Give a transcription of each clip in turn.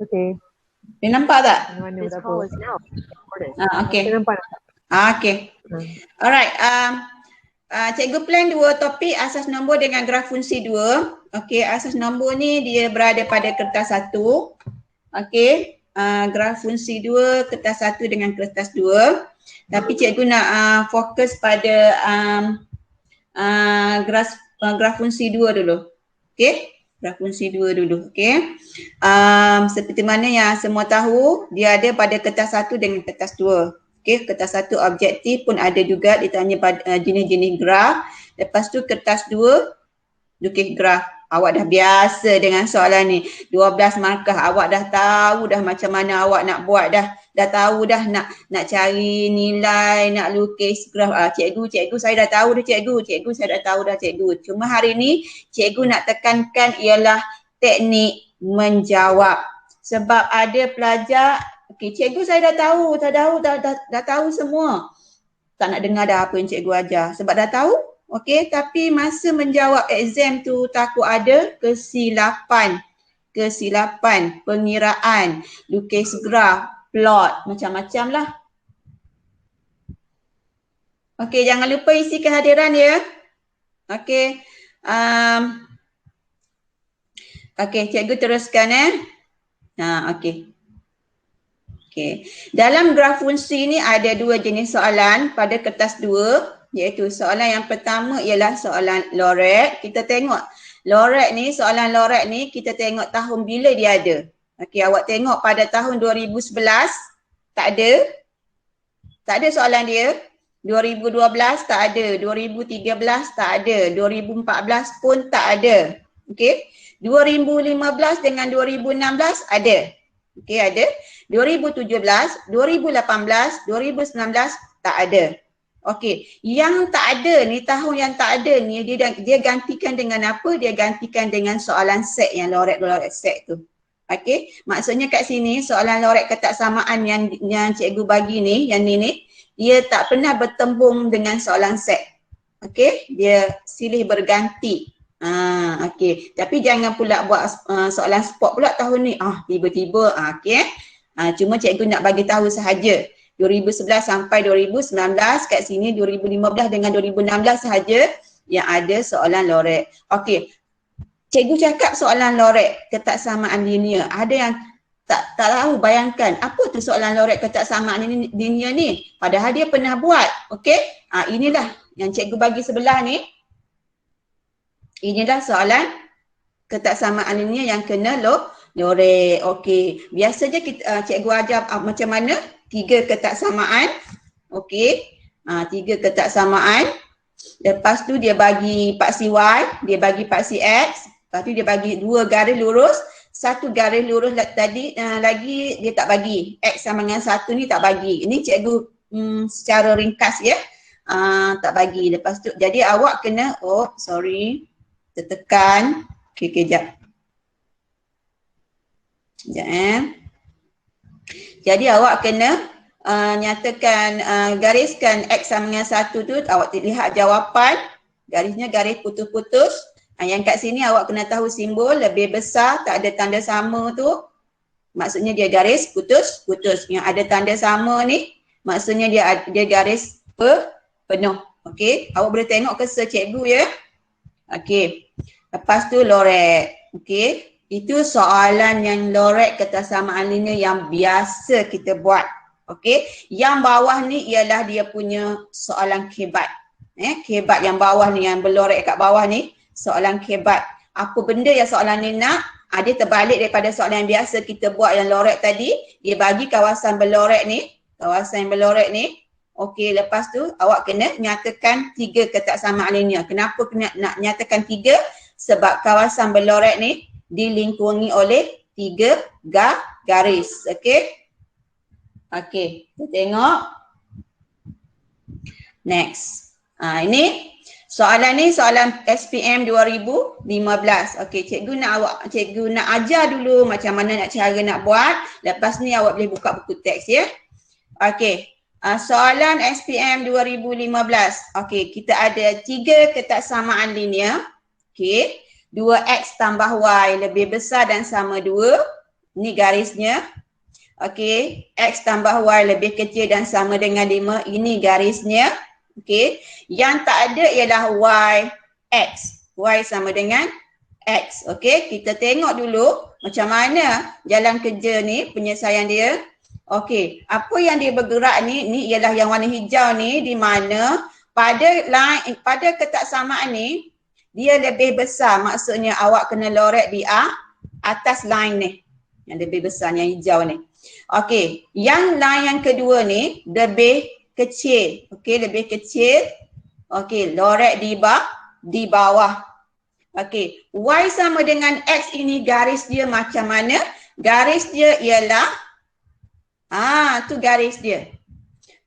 Okay. Dia nampak tak? Mana This berapa? call is now recorded. Okay. Saya nampak tak? Okay. Alright. Cikgu plan dua topik, asas nombor dengan graf fungsi 2. Okey, asas nombor ni dia berada pada kertas 1. Okey, graf fungsi 2, kertas 1 dengan kertas 2. Tapi cikgu nak fokus pada graf fungsi 2 dulu. Okey, graf fungsi 2 dulu. Okey. Seperti mana yang semua tahu, dia ada pada kertas 1 dengan kertas 2. Okey, kertas 1 objektif pun ada juga, ditanya pada jenis-jenis graf. Lepas tu kertas 2 lukis graf. Awak dah biasa dengan soalan ni. 12 markah, awak dah tahu dah macam mana awak nak buat dah. Dah tahu dah nak cari nilai, nak lukis graf. Cikgu saya dah tahu dah cikgu saya dah tahu dah cikgu. Cuma hari ni cikgu nak tekankan ialah teknik menjawab. Sebab ada pelajar, okey, cikgu saya dah tahu semua. Tak nak dengar dah apa yang cikgu ajar sebab dah tahu. Okey, tapi masa menjawab exam tu takut ada kesilapan, pengiraan, lukis graf, plot, macam-macam lah. Okey, jangan lupa isi kehadiran ya. Okey. Okey, cikgu teruskan okey. Okey. Dalam graf fungsi ni ada dua jenis soalan pada kertas 2, iaitu soalan yang pertama ialah soalan Lorentz. Kita tengok Lorentz ni, soalan Lorentz ni kita tengok tahun bila dia ada. Okey, awak tengok pada tahun 2011 tak ada. Tak ada soalan dia. 2012 tak ada, 2013 tak ada, 2014 pun tak ada. Okey. 2015 dengan 2016 ada. Okey, ada. 2017, 2018, 2019 tak ada. Okey, yang tak ada ni, tahun yang tak ada ni dia gantikan dengan apa? Dia gantikan dengan soalan set yang Lorentz set tu. Okey, maksudnya kat sini soalan Lorentz ketaksamaan yang cikgu bagi ni, yang ni dia tak pernah bertembung dengan soalan set. Okey, dia silih berganti. Okey, tapi jangan pula buat soalan spot pula tahun ni. Tiba-tiba okey. Cuma cikgu nak bagi tahu sahaja. 2011 sampai 2019, kat sini 2015 dengan 2016 sahaja yang ada soalan Lorentz. Okey. Cikgu cakap soalan Lorentz ketaksamaan linear. Ada yang tak tahu, bayangkan apa tu soalan Lorentz ketaksamaan linear ni? Padahal dia pernah buat. Okey? Inilah yang cikgu bagi sebelah ni. Inilah soalan ketaksamaan linear yang kena Lorentz. Okey. Biasanya cikgu ajar macam mana? 3 ketaksamaan. Okey. 3 ketaksamaan. Lepas tu dia bagi paksi Y, dia bagi paksi X. Lepas tu dia bagi 2 garis lurus. 1 garis lurus tadi lagi dia tak bagi. X sama dengan 1 ni tak bagi. Ini cikgu secara ringkas ya. Tak bagi. Lepas tu jadi awak kena, tertekan. Okey, kejap. Sekejap Jadi awak kena nyatakan, gariskan X sama dengan 1 tu, awak lihat jawapan, garisnya garis putus-putus. Yang kat sini awak kena tahu simbol lebih besar, tak ada tanda sama tu, maksudnya dia garis putus-putus. Yang ada tanda sama ni, maksudnya dia garis penuh. Okey, awak boleh tengok ke cikgu ya. Okey, lepas tu Lorentz. Okey. Itu soalan yang Lorentz ketaksamaan linear yang biasa kita buat. Okey. Yang bawah ni ialah dia punya soalan kebat. Kebat yang bawah ni, yang berlorek kat bawah ni, soalan kebat. Apa benda yang soalan ni nak? Dia terbalik daripada soalan yang biasa kita buat yang Lorentz tadi. Dia bagi kawasan berlorek ni. Kawasan yang berlorek ni. Okey, lepas tu awak kena nyatakan 3 ketaksamaan linear. Kenapa kena nak nyatakan 3? Sebab kawasan berlorek ni dilingkungi oleh 3 garis. Okey. Okey, kita tengok. Next. Ini soalan ni soalan SPM 2015. Okey, cikgu nak ajar dulu macam mana cara nak buat. Lepas ni awak boleh buka buku teks ya. Okey. Soalan SPM 2015. Okey, kita ada 3 ketaksamaan linear. Okey. 2x tambah y lebih besar dan sama 2. Ni garisnya. Okey, X tambah Y lebih kecil dan sama dengan 5. Ini garisnya. Okey, yang tak ada ialah Y, X. Y sama dengan X. Okey, kita tengok dulu macam mana jalan kerja ni, penyelesaian dia. Okey, apa yang dia bergerak ni ialah yang warna hijau ni, di mana pada line, pada ketaksamaan ni, dia lebih besar. Maksudnya awak kena lorek di atas line ni. Yang lebih besar, yang hijau ni. Okey, yang line yang kedua ni lebih kecil. Okey, lebih kecil. Okey, lorek di bawah. Okey, Y sama dengan X ini garis dia macam mana? Garis dia ialah tu garis dia.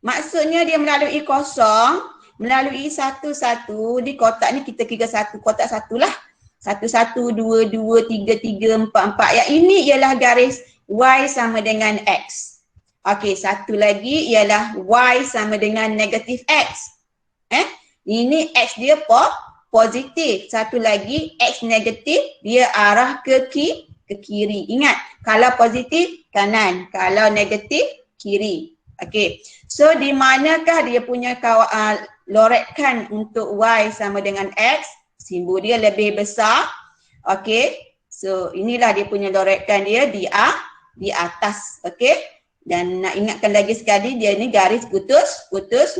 Maksudnya dia melalui kosong, melalui satu-satu. Di kotak ni kita kira satu, kotak satu lah. 1, 1, 2, 2, 3, 3, 4, 4. Yang ini ialah garis Y sama dengan X. Okey, satu lagi ialah Y sama dengan negatif X. Ini X dia positif. Satu lagi X negatif, dia arah ke kiri. Ingat, kalau positif kanan, kalau negatif kiri. Okey. So di manakah dia punya loretkan untuk Y sama dengan X? Simbol dia lebih besar. Okey. So inilah dia punya loretkan dia di atas. Okey. Dan nak ingatkan lagi sekali, dia ni garis putus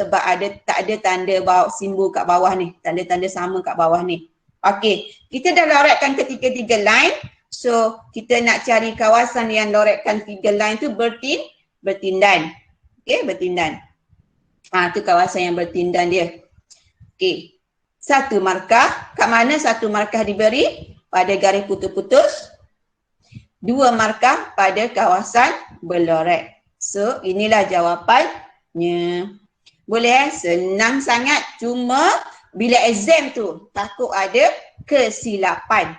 sebab tak ada tanda simbol kat bawah ni. Tanda-tanda sama kat bawah ni. Okey, kita dah loretkan ketiga-tiga line. So, kita nak cari kawasan yang loretkan 3 line tu bertindan. Okey, bertindan. Tu kawasan yang bertindan dia. Okey. 1 markah. Kat mana 1 markah diberi? Pada garis putus-putus. 2 markah pada kawasan berloret. So, inilah jawapannya. Boleh senang sangat. Cuma bila exam tu takut ada kesilapan.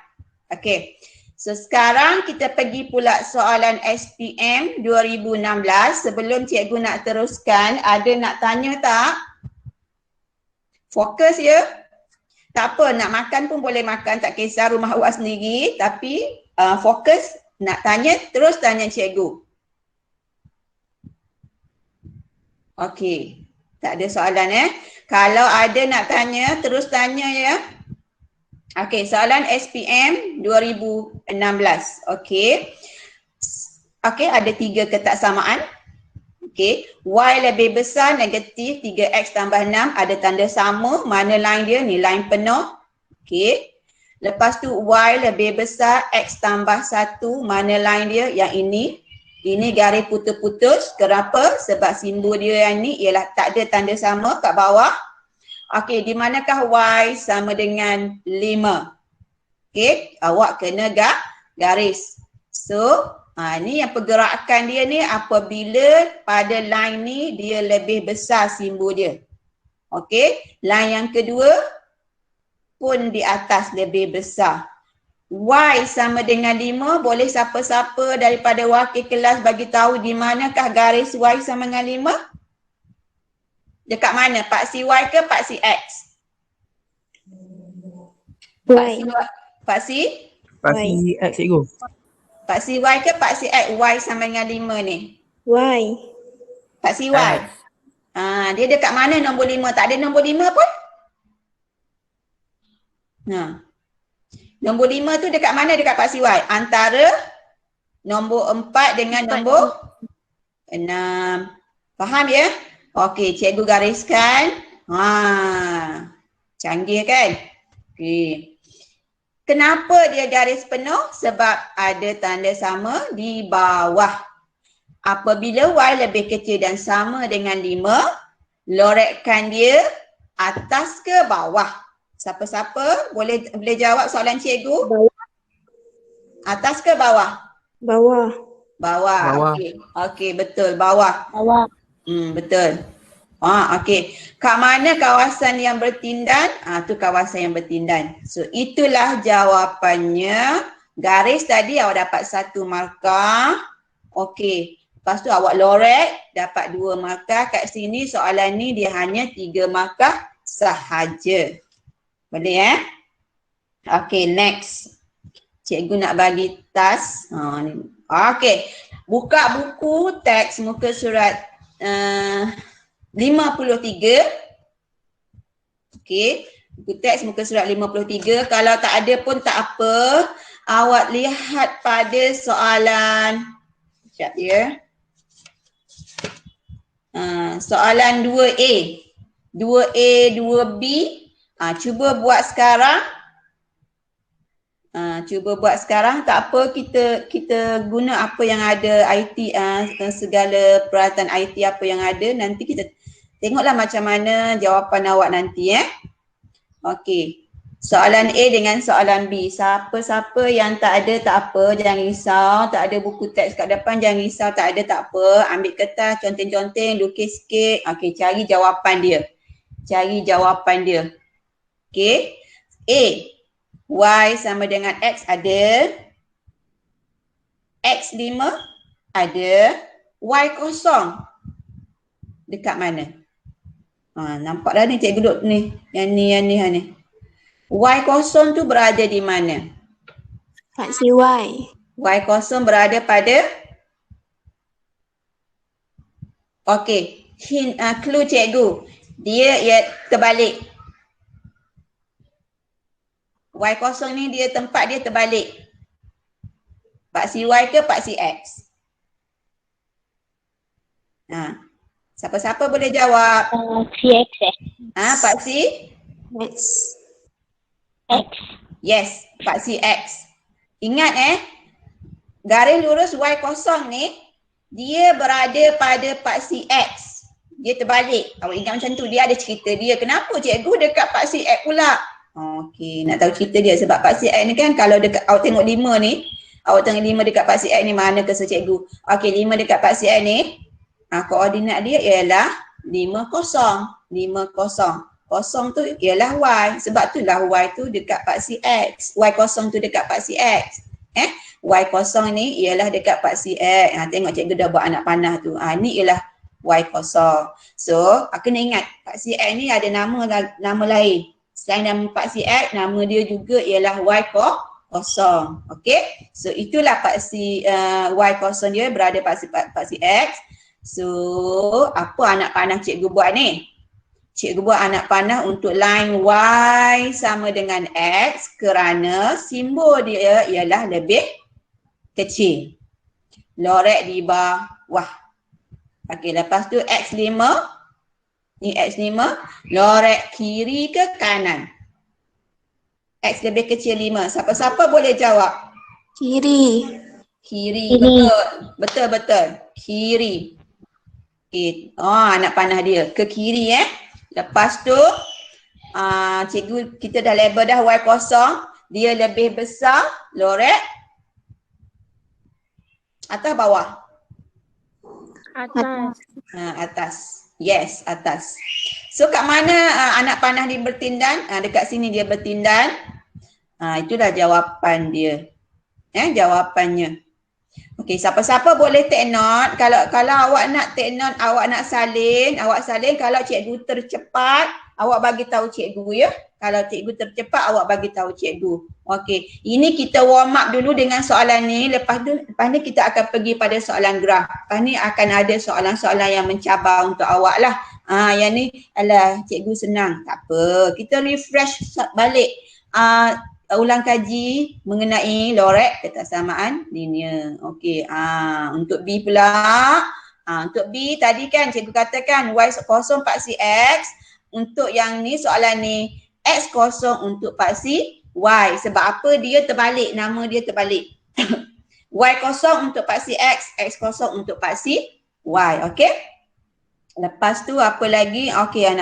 Okey. So, sekarang kita pergi pula soalan SPM 2016. Sebelum cikgu nak teruskan, ada nak tanya tak? Fokus ya. Tak apa, nak makan pun boleh makan. Tak kisah, rumah awak sendiri. Tapi fokus. Nak tanya, terus tanya cikgu. Okey, tak ada soalan Kalau ada nak tanya, terus tanya ya. Okey, soalan SPM 2016. Okey. Okey, ada 3 ketaksamaan. Okey, Y lebih besar, negatif 3X tambah 6, ada tanda sama. Mana line dia? Ni line penuh. Okey. Lepas tu Y lebih besar, X tambah 1, mana line dia? Yang ini. Ini garis putus-putus. Kenapa? Sebab simbol dia yang ni ialah tak ada tanda sama kat bawah. Okey, di manakah Y sama dengan 5? Okey, awak kena garis. So, ni yang pergerakan dia ni apabila pada line ni dia lebih besar simbol dia. Okey, line yang kedua pun di atas lebih besar. Y sama dengan 5, boleh siapa-siapa daripada wakil kelas bagi tahu di manakah garis Y sama dengan 5? Dekat mana? Paksi Y ke paksi X? Y. Paksi X, cikgu. Paksi Y ke paksi X? Y sama dengan 5 ni. Y. Paksi Y. Dia dekat mana nombor 5? Tak ada nombor 5 pun? Nombor 5 tu dekat mana dekat paksi Y? Antara nombor 4 dengan nombor 6. Faham ya? Okey, cikgu gariskan. Canggih kan? Okey. Kenapa dia garis penuh? Sebab ada tanda sama di bawah. Apabila Y lebih kecil dan sama dengan 5, loretkan dia atas ke bawah? Siapa-siapa boleh jawab soalan cikgu? Atas ke bawah? Bawah. Bawah. Okey, betul. Bawah. Betul. Okey. Kat mana kawasan yang bertindan? Tu kawasan yang bertindan. So, itulah jawapannya. Garis tadi awak dapat 1 markah. Okey. Lepas tu awak lorek, dapat 2 markah. Kat sini soalan ni dia hanya 3 markah sahaja. Boleh Okey, next. Cikgu nak bagi tas. Ni. Okey. Buka buku teks muka surat 53. Okey. Buku teks muka surat 53. Kalau tak ada pun tak apa. Awak lihat pada soalan. Sekejap ya. Soalan 2A. 2A, 2B. Cuba buat sekarang. Cuba buat sekarang, tak apa, kita guna apa yang ada IT, segala peralatan IT apa yang ada, nanti kita tengoklah macam mana jawapan awak nanti Okey. Soalan A dengan soalan B. Siapa-siapa yang tak ada tak apa, jangan risau, tak ada buku teks kat depan jangan risau, tak ada tak apa, ambil kertas, conteng-conteng, lukis sikit. Okey, cari jawapan dia. Cari jawapan dia. Okey. A. Y sama dengan X ada. X5 ada. Y kosong dekat mana? Nampak dah ni cikgu duduk ni. Yang ni. Y kosong tu berada di mana? Paksi Y. Y kosong berada pada. Okey. Clue cikgu. Dia terbalik. Y kosong ni dia tempat dia terbalik. Paksi Y ke paksi X? Siapa-siapa boleh jawab? Paksi X Paksi? X. X. Yes, paksi X. Ingat garis lurus Y kosong ni dia berada pada paksi X. Dia terbalik. Awak ingat macam tu, dia ada cerita dia. Kenapa cikgu dekat paksi X pula? Okey, nak tahu cerita dia sebab paksi X ni kan kalau dekat awak tengok 5 ni, awak tengok 5 dekat paksi X ni mana kesel cikgu. Okey, 5 dekat paksi X ni, koordinat dia ialah 5, 0. 5, 0. Kosong tu ialah Y. Sebab itulah Y tu dekat paksi X. Y kosong tu dekat paksi X. Y kosong ni ialah dekat paksi X. Tengok cikgu dah buat anak panah tu. Ni ialah Y kosong. So, kena ingat paksi X ni ada nama lain. Selain nama paksi X, nama dia juga ialah Y kosong. Okey? So, itulah paksi Y kosong dia berada paksi X. So, apa anak panah cikgu buat ni? Cikgu buat anak panah untuk line Y sama dengan X kerana simbol dia ialah lebih kecil. Lorek di bawah. Okey, lepas tu X5. Ni X5, lorek kiri ke kanan? X lebih kecil 5. Siapa-siapa boleh jawab? Kiri. Kiri. Betul. Kiri. Okay. Anak panah dia ke kiri Lepas tu cikgu kita dah label dah Y kosong. Dia lebih besar, lorek atas bawah? Atas. Atas. Yes, atas. So kat mana anak panah dia bertindan? Dekat sini dia bertindan. Itulah jawapan dia. Jawapannya. Okey, siapa-siapa boleh take note. Kalau awak nak take note, awak nak salin, awak salin. Kalau cikgu tercepat, awak bagi tahu cikgu ya. Kalau cikgu tercepat, awak bagi tahu cikgu. Okey, ini kita warm up dulu dengan soalan ni. Lepas ni kita akan pergi pada soalan graf. Lepas ni akan ada soalan-soalan yang mencabar untuk awak lah. Yang ni alah cikgu senang. Tak apa, kita refresh balik. Ulang kaji mengenai lorek ketaksamaan linear. Okey, untuk B pula. Untuk B tadi kan cikgu katakan Y kosong paksi X. Untuk yang ni soalan ni X kosong untuk paksi Y. Sebab apa? Dia terbalik, nama dia terbalik. Y kosong untuk paksi X, X kosong untuk paksi Y. Okey? Lepas tu apa lagi? Okey,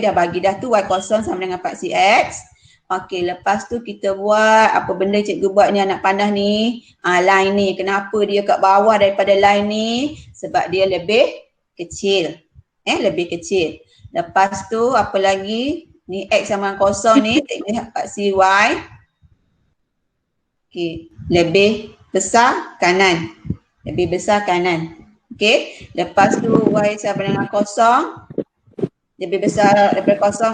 dah bagi dah tu Y kosong sama dengan paksi X. Okey, lepas tu kita buat apa benda cikgu buat ni anak panah ni. Line ni. Kenapa dia kat bawah daripada line ni? Sebab dia lebih kecil. Lebih kecil. Lepas tu apa lagi? Ni X sama kosong ni. Lihat paksi Y. Okey, lebih besar kanan. Lebih besar kanan. Okey, lepas tu Y sama dengan kosong. Lebih besar daripada kosong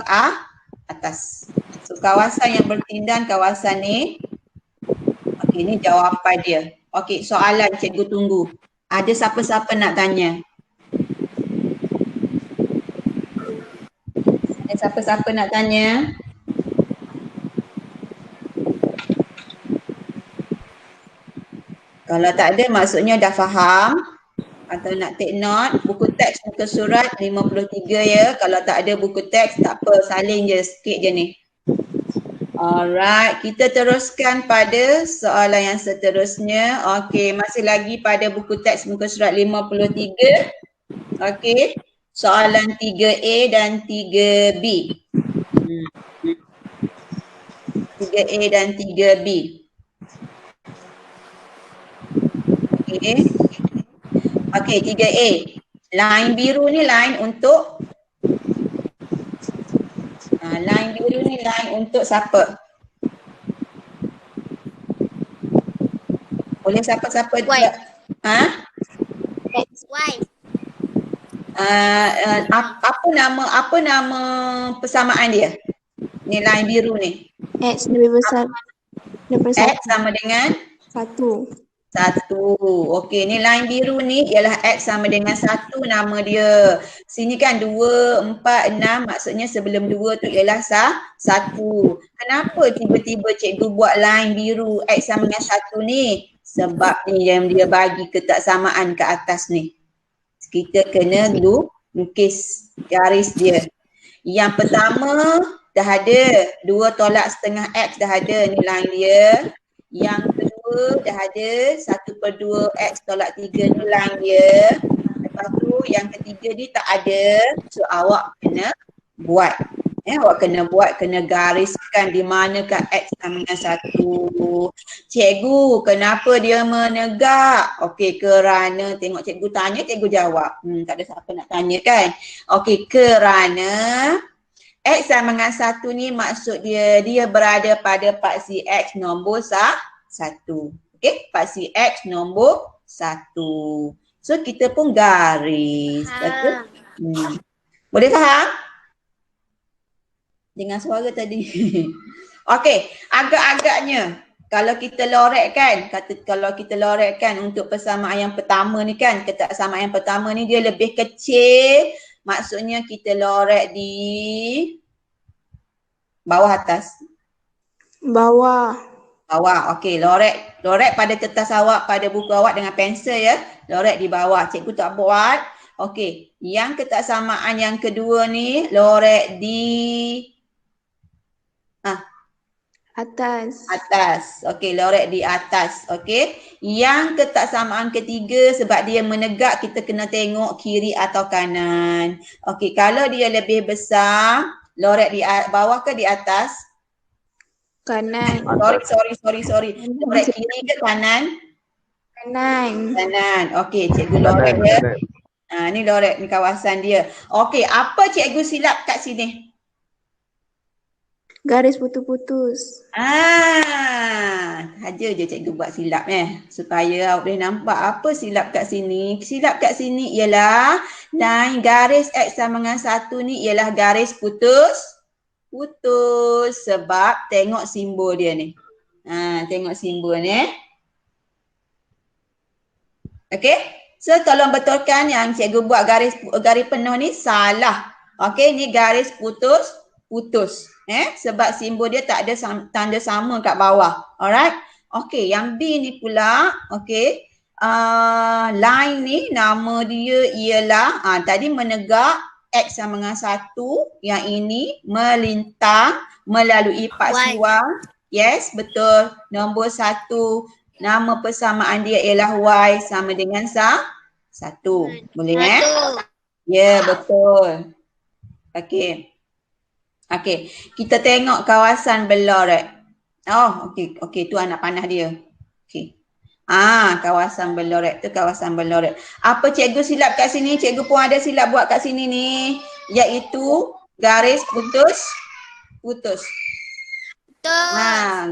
atas. So kawasan yang bertindan kawasan ni. Ini jawapan dia. Okey, soalan cikgu tunggu. Ada siapa-siapa nak tanya? Ada siapa-siapa nak tanya? Kalau tak ada maksudnya dah faham atau nak take note. Buku teks muka surat 53 ya. Kalau tak ada buku teks tak apa, salin je sikit je ni. Alright, kita teruskan pada soalan yang seterusnya. Okey, masih lagi pada buku teks muka surat 53. Okey, soalan 3A dan 3B. 3A dan 3B. Okey. Okey, 3A. Line biru ni line untuk line biru ni line untuk siapa? Boleh siapa-siapa Y. dia? Y. Apa nama persamaan dia? Ni line biru ni. X lebih besar daripada X sama dengan 1. 1. Okey, ni line biru ni ialah X sama dengan 1 nama dia. Sini kan 2, 4, 6 maksudnya sebelum 2 tu ialah 1. Kenapa tiba-tiba cikgu buat line biru X sama dengan 1 ni? Sebab ni yang dia bagi ketaksamaan ke atas ni. Kita kena dulu lukis garis dia. Yang pertama dah ada 2 tolak setengah X dah ada ni line dia. Yang kedua dah ada 1/2 X tolak 3 ni line dia. Lepas tu yang ketiga ni tak ada. So awak kena buat. Awak kena buat, kena gariskan di manakah X sama dengan 1. Cikgu, kenapa dia menegak? Okey, kerana tengok cikgu tanya, cikgu jawab. Tak ada siapa nak tanya kan? Okey, kerana X sama dengan 1 ni maksud dia berada pada paksi X nombor 1. Okey, paksi X nombor 1. So kita pun garis. Okey. Boleh faham? Dengar suara tadi. Okey, agak-agaknya kalau kita lorekkan, kalau kita lorekkan untuk persamaan yang pertama ni kan, ketaksamaan yang pertama ni dia lebih kecil. Maksudnya kita lorek di bawah atas. Bawah. Bawah. Okey, lorek pada kertas awak, pada buku awak dengan pensel ya. Lorek di bawah. Cikgu tak buat. Okey, yang ketaksamaan yang kedua ni lorek di Atas. atas. Okey, lorek di atas. Okey. Yang ketaksamaan ketiga sebab dia menegak kita kena tengok kiri atau kanan. Okey, kalau dia lebih besar, lorek di bawah ke di atas? Kanan. Sorry. Lorek kiri ke kanan? Kanan. Kanan. Okey, cikgu lorek ya. Ni lorek ni kawasan dia. Okey, apa cikgu silap kat sini? Garis putus-putus. Saja je cikgu buat silap supaya awak boleh nampak apa silap kat sini. Silap kat sini ialah line garis X sama dengan 1 ni ialah garis putus sebab tengok simbol dia ni. Tengok simbol ni. Okey? So tolong betulkan yang cikgu buat garis penuh ni salah. Okey, ni garis putus. Sebab simbol dia tak ada tanda sama kat bawah. Alright? Okey, yang B ni pula, okey. Line ni nama dia ialah tadi menegak X sama dengan 1, yang ini melintang melalui paksi Y. Yes, betul. Nombor 1, nama persamaan dia ialah Y sama dengan 1. Boleh Ya, betul. Okey. Okey, kita tengok kawasan berlorek. Okey, tu anak panah dia. Okey. Kawasan berlorek tu kawasan berlorek. Apa cikgu silap kat sini? Cikgu pun ada silap buat kat sini ni, iaitu garis putus.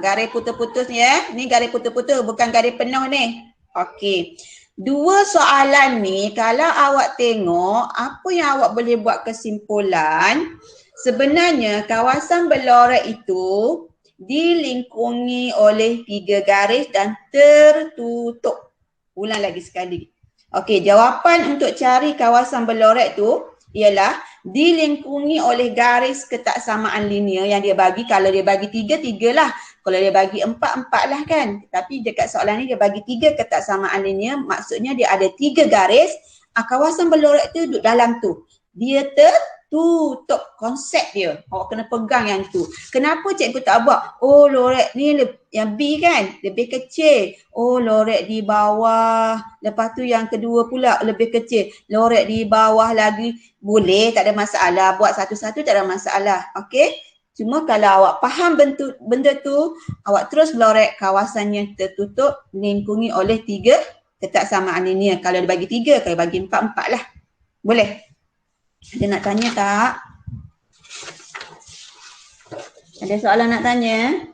Garis putus-putus ni Ni garis putus-putus, bukan garis penuh ni. Okey. Dua soalan ni kalau awak tengok, apa yang awak boleh buat kesimpulan? Sebenarnya kawasan berlorek itu dilingkungi oleh 3 garis dan tertutup. Ulang lagi sekali. Okey, jawapan untuk cari kawasan berlorek tu ialah dilingkungi oleh garis ketaksamaan linear yang dia bagi. Kalau dia bagi 3, 3 lah. Kalau dia bagi 4, 4 lah kan. Tapi dekat soalan ni dia bagi 3 ketaksamaan linear, maksudnya dia ada 3 garis. Kawasan berlorek tu duduk dalam tu. Dia tertutup, konsep dia. Awak kena pegang yang tu. Kenapa cikgu tak buat? Oh, lorek ni yang B kan lebih kecil. Oh, lorek di bawah. Lepas tu yang kedua pula lebih kecil. Lorek di bawah lagi. Boleh, tak ada masalah. Buat satu-satu tak ada masalah. Okey? Cuma kalau awak faham benda tu, awak terus lorek kawasan yang tertutup dilingkungi oleh 3 ketaksamaan linear. Kalau dia bagi 3, kalau bagi 4, 4 lah. Boleh? Ada nak tanya tak? Ada soalan nak tanya?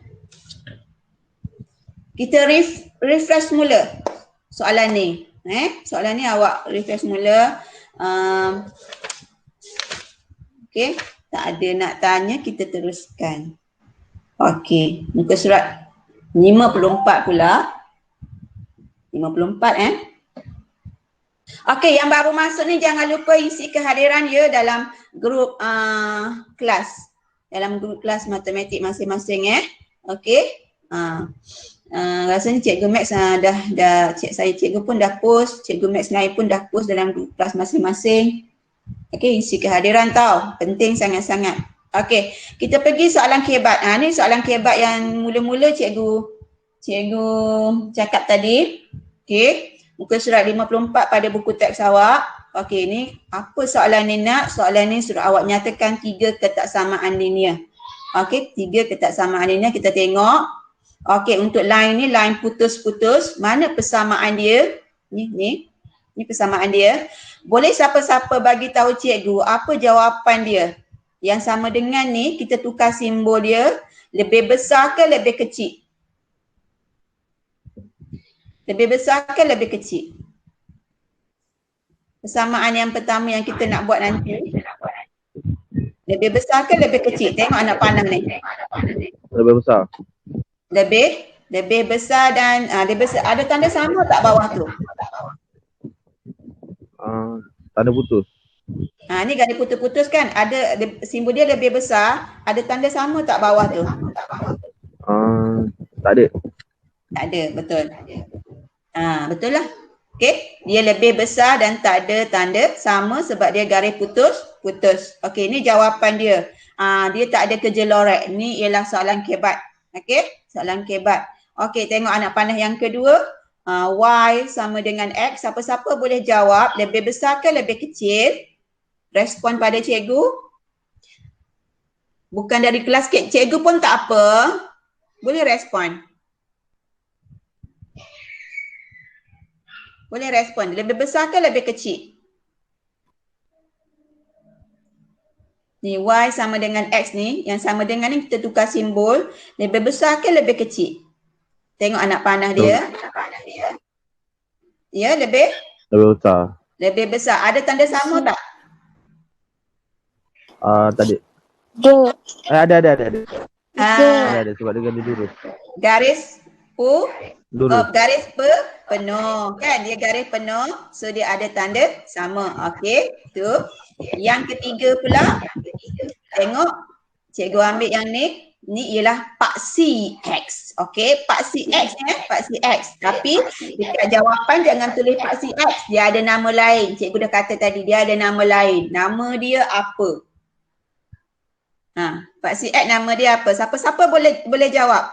Kita refresh mula soalan ni. Soalan ni awak refresh mula. Okey, tak ada nak tanya, kita teruskan. Okey, muka surat 54 pula. 54 Okey, yang baru masuk ni jangan lupa isi kehadiran ya dalam grup kelas. Dalam grup kelas matematik masing-masing Okey. Rasanya Cikgu Max cikgu pun dah post, Cikgu Max lain pun dah post dalam grup kelas masing-masing. Okey, isi kehadiran tau. Penting sangat-sangat. Okey, kita pergi soalan kebat. Ni soalan kebat yang mula-mula cikgu cakap tadi. Okey, muka surat 54 pada buku teks awak. Okey, ni apa soalan ni nak? Soalan ni suruh awak nyatakan 3 ketaksamaan linear. Okey, 3 ketaksamaan linear kita tengok. Okey, untuk line ni line putus-putus. Mana persamaan dia? Ni persamaan dia. Boleh siapa-siapa bagi tahu cikgu apa jawapan dia? Yang sama dengan ni kita tukar simbol dia. Lebih besar ke lebih kecil? Lebih besar ke lebih kecil? Persamaan yang pertama yang kita nak buat nanti. Lebih besar ke lebih kecil? Tengok anak panah ni. Lebih besar. Lebih besar dan lebih besar. Ada tanda sama tak bawah tu? Tanda putus. Ni garis putus-putus kan? Ada simbol dia lebih besar. Ada tanda sama tak bawah tu? Tak ada. Tak ada, betul. Betul lah. Okey, dia lebih besar dan tak ada tanda sama sebab dia garis putus. Okey, ni jawapan dia. Dia tak ada kerja lorek. Ni ialah soalan kebat. Okey, soalan kebat. Okey, tengok anak panah yang kedua. Y sama dengan X. Siapa-siapa boleh jawab lebih besar ke lebih kecil? Respon pada cikgu. Bukan dari kelas cikgu pun tak apa. Boleh respon. Boleh respon. Lebih besar ke lebih kecil? Ni Y sama dengan X ni. Yang sama dengan ni kita tukar simbol. Lebih besar ke lebih kecil? Tengok anak panah dia. Ya, lebih besar. Lebih besar. Ada tanda sama tak? Tak ada. Ada. Ada sebab dia garis lurus. Garis Lurus. garis penuh kan? Dia garis penuh. So dia ada tanda sama. Okey, tu. Yang ketiga pula. Tengok. Cikgu ambil yang ni. Ni ialah paksi X. Okey, paksi X paksi X. Tapi dekat jawapan jangan tulis paksi X. Dia ada nama lain. Cikgu dah kata tadi dia ada nama lain. Nama dia apa? Paksi X nama dia apa? Siapa-siapa boleh jawab.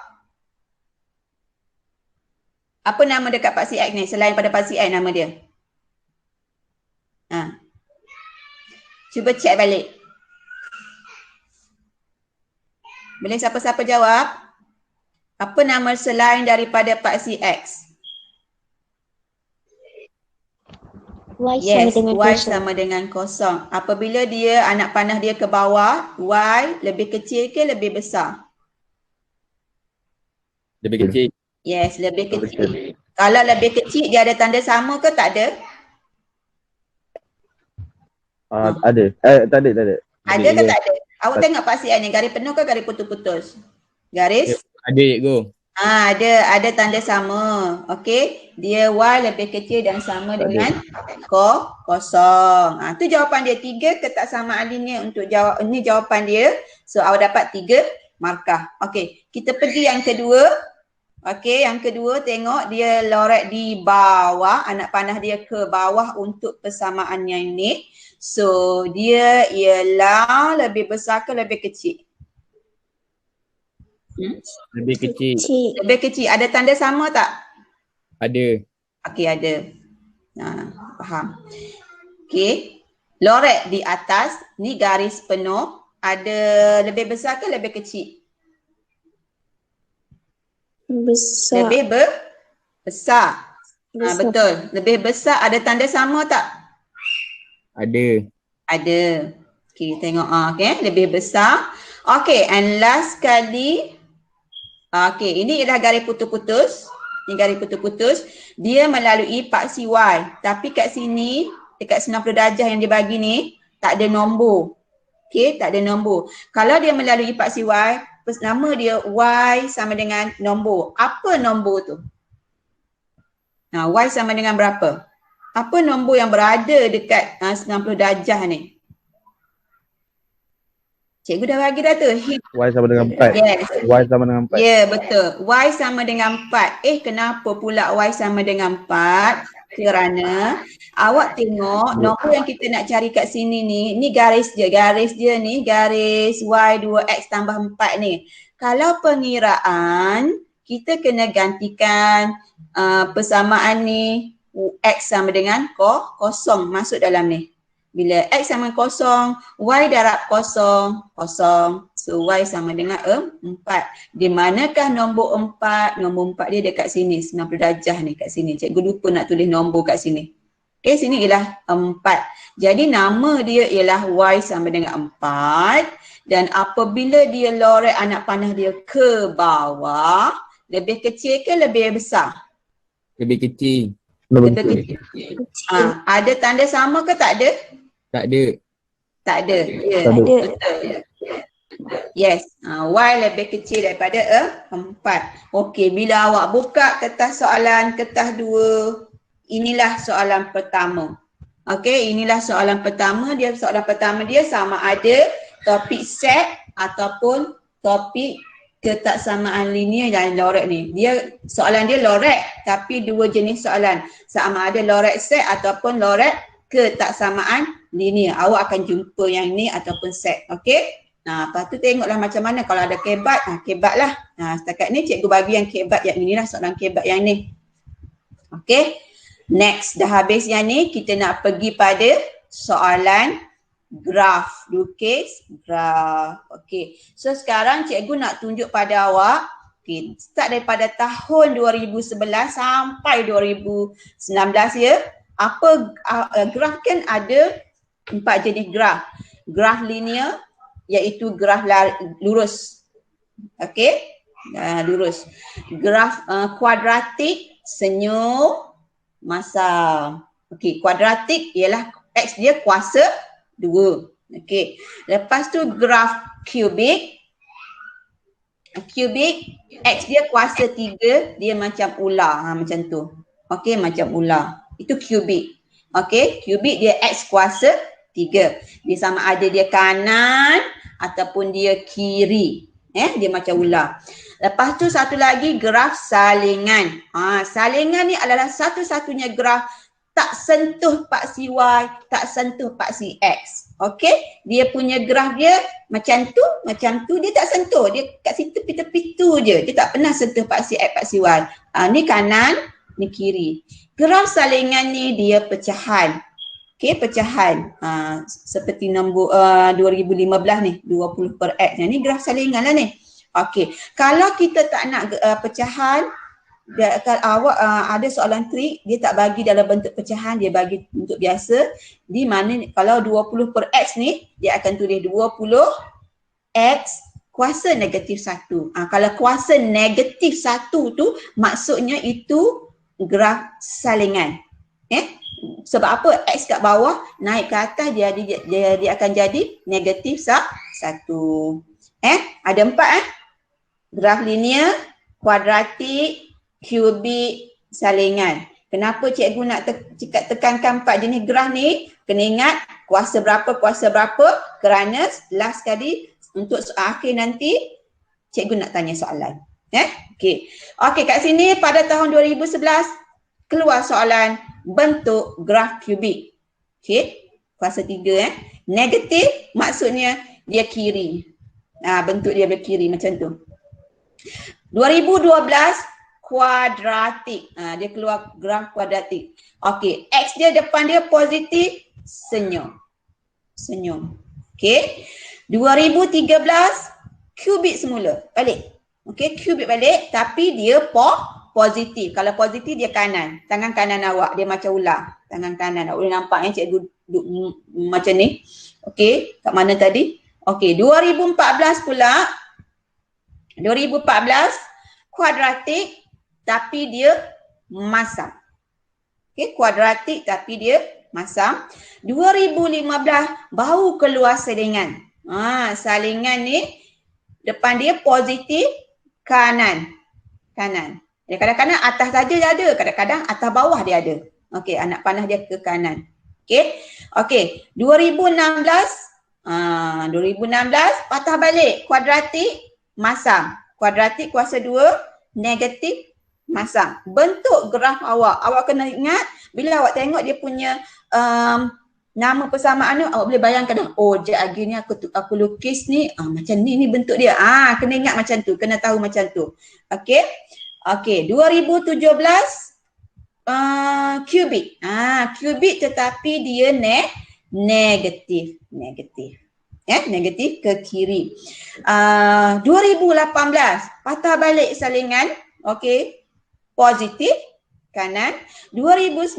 Apa nama dekat paksi X ni selain pada paksi X nama dia? Cuba cek balik. Boleh siapa-siapa jawab? Apa nama selain daripada paksi X? Y sama dengan Y kosong. sama dengan kosong. Apabila dia anak panah dia ke bawah, Y lebih kecil ke lebih besar? Lebih kecil. Yes, lebih kecil. Kalau lebih kecil dia ada tanda sama ke tak ada? Ada. Tak ada. Ada ke tak ada? Awak tengok paksi ni garis penuh ke garis putus-putus? Garis. Ada cikgu. Ada tanda sama. Okey, dia Y lebih kecil dan sama dengan kosong. Tu jawapan dia. 3 ketaksamaan linear untuk jawab. Ini jawapan dia. So awak dapat 3 markah. Okey, kita pergi yang kedua. Okey, yang kedua tengok dia lorek di bawah. Anak panah dia ke bawah untuk persamaannya ini. So dia ialah lebih besar ke lebih kecil? Lebih kecil. Lebih kecil. Ada tanda sama tak? Ada. Okey, ada. Faham. Okey. Lorek di atas, ni garis penuh. Ada lebih besar ke lebih kecil? Besar. Lebih besar. Betul. Lebih besar. Ada tanda sama tak? Ada. Ada. Okey, tengok. Okay. Lebih besar. Okey, and last kali. Okey, ini ialah garis putus-putus. Ini garis putus-putus. Dia melalui paksi Y. Tapi kat sini, dekat 90 darjah yang dia bagi ni, tak ada nombor. Okey, tak ada nombor. Kalau dia melalui paksi Y, nama dia Y sama dengan nombor. Apa nombor tu? Y sama dengan berapa? Apa nombor yang berada dekat 90 darjah ni? Cikgu dah bagi dah tu. Y sama dengan 4. Yes. Y sama dengan 4. Ya, betul. Y sama dengan 4. Kenapa pula Y sama dengan 4? Kerana awak tengok nombor yang kita nak cari kat sini ni garis dia. Garis dia ni, garis Y2X tambah 4 ni. Kalau pengiraan, kita kena gantikan persamaan ni X sama dengan kosong masuk dalam ni. Bila X sama kosong, Y darab kosong, kosong. So Y sama dengan 4. Di manakah nombor 4? Nombor 4 dia dekat sini, 90 darjah ni kat sini. Cikgu lupa nak tulis nombor kat sini. Okay, sini ialah 4. Jadi nama dia ialah Y sama dengan 4. Dan apabila dia lorek anak panah dia ke bawah, lebih kecil ke lebih besar? Lebih kecil. Lebih kecil. Ada tanda sama ke tak ada? Tak ada. Tak ada. Ya. Tak ada. Yes. Y lebih kecil daripada 4. Okey, bila awak buka kertas soalan, kertas 2, inilah soalan pertama. Okey, inilah soalan pertama. Soalan pertama dia sama ada topik set ataupun topik ketaksamaan linear dan lorek ni. Soalan dia lorek tapi 2 jenis soalan. Sama ada lorek set ataupun lorek ketaksamaan linear. Awak akan jumpa yang ni ataupun set. Okey? Lepas tu tengoklah macam mana kalau ada kebat, kebat lah. Setakat ni cikgu bagi yang kebat yang inilah soalan kebat yang ni. Okey? Next, dah habis yang ni, kita nak pergi pada soalan graf. Lukis graf. Okey. So sekarang cikgu nak tunjuk pada awak, okey, start daripada tahun 2011 sampai 2019 ya. Apa graf kan ada 4 jenis graf. Graf linear iaitu graf lurus. Okey? Lurus. Graf kuadratik, senyum, masam. Okey, kuadratik ialah X dia kuasa 2. Okey. Lepas tu graf kubik. Kubik X dia kuasa 3, dia macam ular, macam tu. Okey, macam ular. Itu kubik. Okey, kubik dia X kuasa 3. Dia sama ada dia kanan ataupun dia kiri. Dia macam ular. Lepas tu satu lagi graf salingan. Salingan ni adalah satu-satunya graf tak sentuh paksi Y, tak sentuh paksi X. Okey, dia punya graf dia macam tu dia tak sentuh. Dia kat situ tepi-tepi tu je. Dia tak pernah sentuh paksi X, paksi Y. Ni kanan, ni kiri. Graf salingan ni dia pecahan. Okey, pecahan. Seperti nombor 2015 ni, 20 per X. Ni graf salingan lah ni. Okey, kalau kita tak nak pecahan, awak ada soalan trik, dia tak bagi dalam bentuk pecahan, dia bagi bentuk biasa. Di mana kalau 20 per X ni, dia akan tulis 20 X kuasa negatif 1. Kalau kuasa negatif 1 tu, maksudnya itu graf salingan. Sebab apa? X kat bawah naik ke atas dia akan jadi negatif 1. Ada 4 graf linear, kuadratik, kubik, salingan. Kenapa cikgu nak tekankan 4 jenis graf ni? Kena ingat kuasa berapa, kerana last sekali untuk akhir nanti cikgu nak tanya soalan. Okey. Okey, kat sini pada tahun 2011 keluar soalan bentuk graf kubik. Okey, kuasa 3 Negatif maksudnya dia kiri. Bentuk dia berkiri macam tu. 2012 kuadratik. Dia keluar graf kuadratik. Okey, X dia depan dia positif, senyum. Senyum. Okey. 2013 kubik semula. Balik. Okey, kubik balik tapi dia positif. Kalau positif dia kanan. Tangan kanan awak dia macam ular. Tangan kanan. Awak boleh nampak cikgu duduk macam ni. Okey, kat mana tadi? Okey, 2014 pula. 2014 kuadratik tapi dia masam. Okey, kuadratik tapi dia masam. 2015 baru keluar salingan. Salingan ni depan dia positif kanan. Kanan. Kadang-kadang atas saja dia ada, kadang-kadang atas bawah dia ada. Okey, anak panah dia ke kanan. Okey. Okey, 2016 patah balik kuadratik masam. Kuadratik kuasa 2, negatif masam. Bentuk graf awak kena ingat bila awak tengok dia punya nama persamaan ni, awak boleh bayangkan jap lagi ni aku lukis ni macam ni bentuk dia. Kena ingat macam tu, kena tahu macam tu. Okey. Okey, 2017 kubik. Kubik tetapi dia negatif. Negatif ke kiri. 2018 patah balik salingan. Okey. Positif kanan. 2019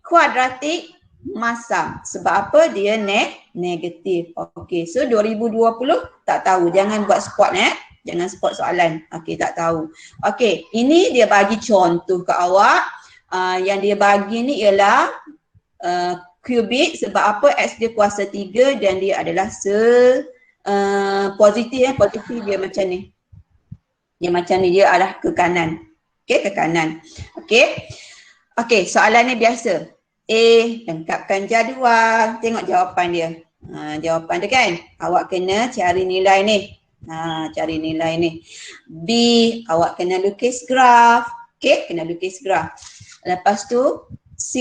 kuadratik masam. Sebab apa? Dia negatif. Okey, so 2020 tak tahu. Jangan buat spot Jangan spot soalan. Okey, tak tahu. Okey, ini dia bagi contoh ke awak. Yang dia bagi ni ialah kubik. Sebab apa? X dia kuasa 3 dan dia adalah positif. Positif dia macam ni. Dia macam ni, dia arah ke kanan. Okey, ke kanan. Okey. Okey, soalan ni biasa. A, lengkapkan jadual. Tengok jawapan dia. Jawapan dia kan. Awak kena cari nilai ni. Cari nilai ni. B, awak kena lukis graf. Okey, kena lukis graf. Lepas tu C,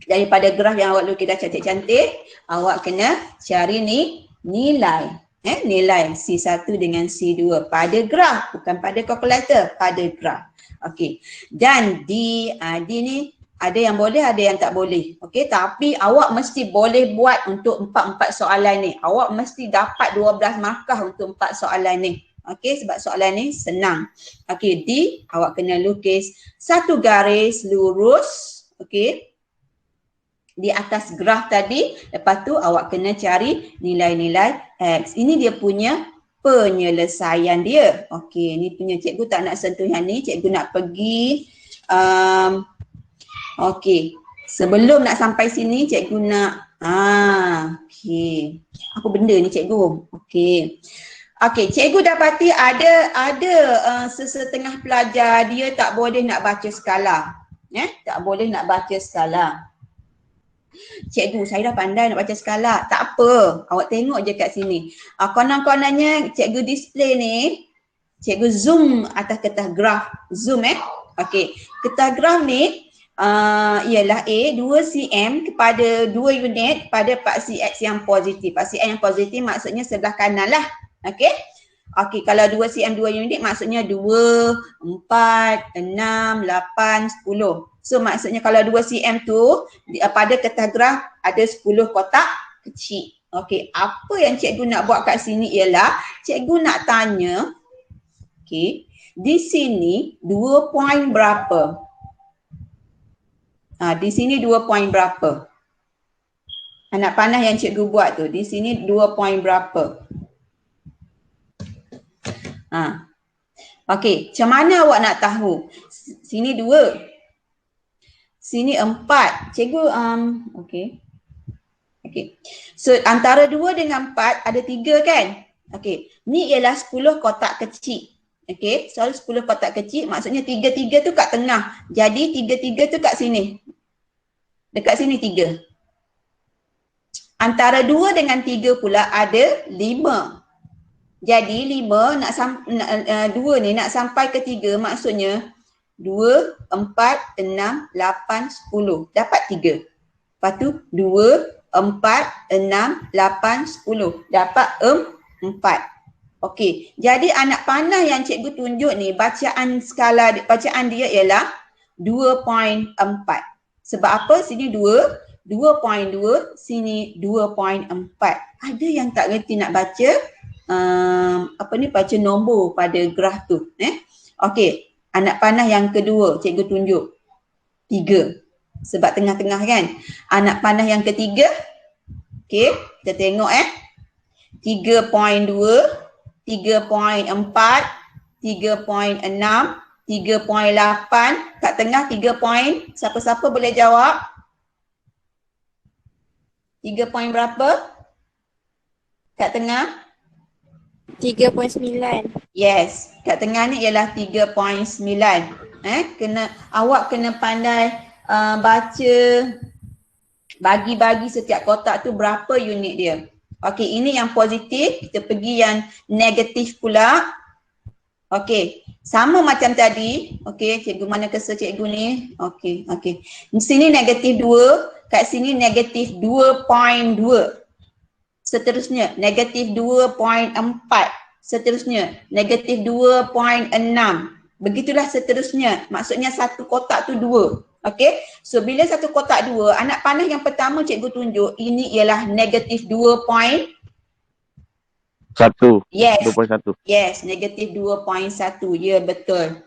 daripada graf yang awak lukis dah cantik-cantik, awak kena cari ni nilai. Nilai C1 dengan C2 pada graf, bukan pada kalkulator, pada graf. Okey. Dan D ni ada yang boleh, ada yang tak boleh. Okey, tapi awak mesti boleh buat untuk 4 soalan ni. Awak mesti dapat 12 markah untuk 4 soalan ni. Okey, sebab soalan ni senang. Okey, D, awak kena lukis satu garis lurus. Okey, di atas graf tadi. Lepas tu awak kena cari nilai-nilai X. Ini dia punya penyelesaian dia. Okey, ni punya cikgu tak nak sentuh yang ni. Cikgu nak pergi okey, sebelum nak sampai sini cikgu nak okey. Apa benda ni cikgu? Okey. Okey, cikgu dapati ada sesetengah pelajar dia tak boleh nak baca skala. Tak boleh nak baca skala. Cikgu, saya dah pandai nak baca skala. Tak apa, awak tengok je kat sini. Konon-kononnya cikgu display ni, cikgu zoom atas kertas graf. Zoom Okey, kertas graf ni ialah A 2 cm kepada 2 unit pada paksi X yang positif. Paksi X yang positif maksudnya sebelah kanan lah. Okey. Okey, kalau 2 cm 2 unit maksudnya 2, 4, 6, 8, 10. So maksudnya kalau 2 cm tu pada kertas graf ada 10 kotak kecil. Okey, apa yang cikgu nak buat kat sini ialah cikgu nak tanya, okey, di sini 2 poin berapa? Di sini 2 poin berapa? Anak panah yang cikgu buat tu, di sini 2 poin berapa? Okey, macam mana awak nak tahu? Sini 2. Sini 4. Cikgu, okey. Okey. So, antara 2 dengan 4 ada 3 kan? Okey, ni ialah 10 kotak kecil. Okey, soal 10 kotak kecil maksudnya 3 tu kat tengah. Jadi 3 tu kat sini. Dekat sini 3. Antara 2 dengan 3 pula ada 5. Jadi 5 2 ni nak sampai ke 3 maksudnya 2, 4, 6, 8, 10. Dapat 3. Lepas tu 2, 4, 6, 8, 10. Dapat 4. Okey, jadi anak panah yang cikgu tunjuk ni bacaan dia ialah 2.4. Sebab apa? Sini 2, 2.2, sini 2.4. Ada yang tak reti nak baca baca nombor pada graf tu. Okey, anak panah yang kedua cikgu tunjuk 3. Sebab tengah-tengah kan. Anak panah yang ketiga, okey, kita tengok 3.2, 3.4, 3.6, 3.8, kat tengah 3 point. Siapa-siapa boleh jawab? 3 point berapa? Kat tengah? 3.9. Yes, kat tengah ni ialah 3.9. Awak kena pandai baca, bagi-bagi setiap kotak tu berapa unit dia. Okey, ini yang positif. Kita pergi yang negatif pula. Okey, sama macam tadi. Okey, cikgu mana cursor cikgu ni? Okey. Di sini negatif 2, kat sini negatif 2.2. Seterusnya, negatif 2.4. Seterusnya, negatif 2.6. Begitulah seterusnya. Maksudnya satu kotak tu 2. Okey, so bila satu kotak 2, anak panah yang pertama cikgu tunjuk ini ialah negatif 2.1. Yes. 2.1. Yes, negatif 2.1. Ya, betul.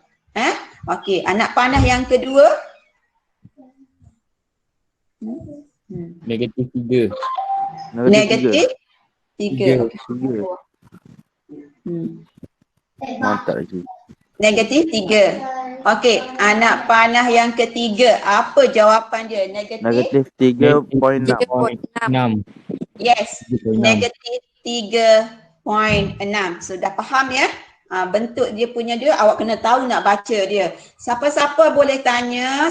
Okey, anak panah yang kedua. Negatif 3. Negatif 3. Mantap lagi. Negatif 3. Okey, anak panah yang ketiga. Apa jawapan dia? Negatif 3.6. 6. Yes, 3.6. negatif 3.6. So dah faham ya? Bentuk dia punya dia, awak kena tahu nak baca dia. Siapa-siapa boleh tanya,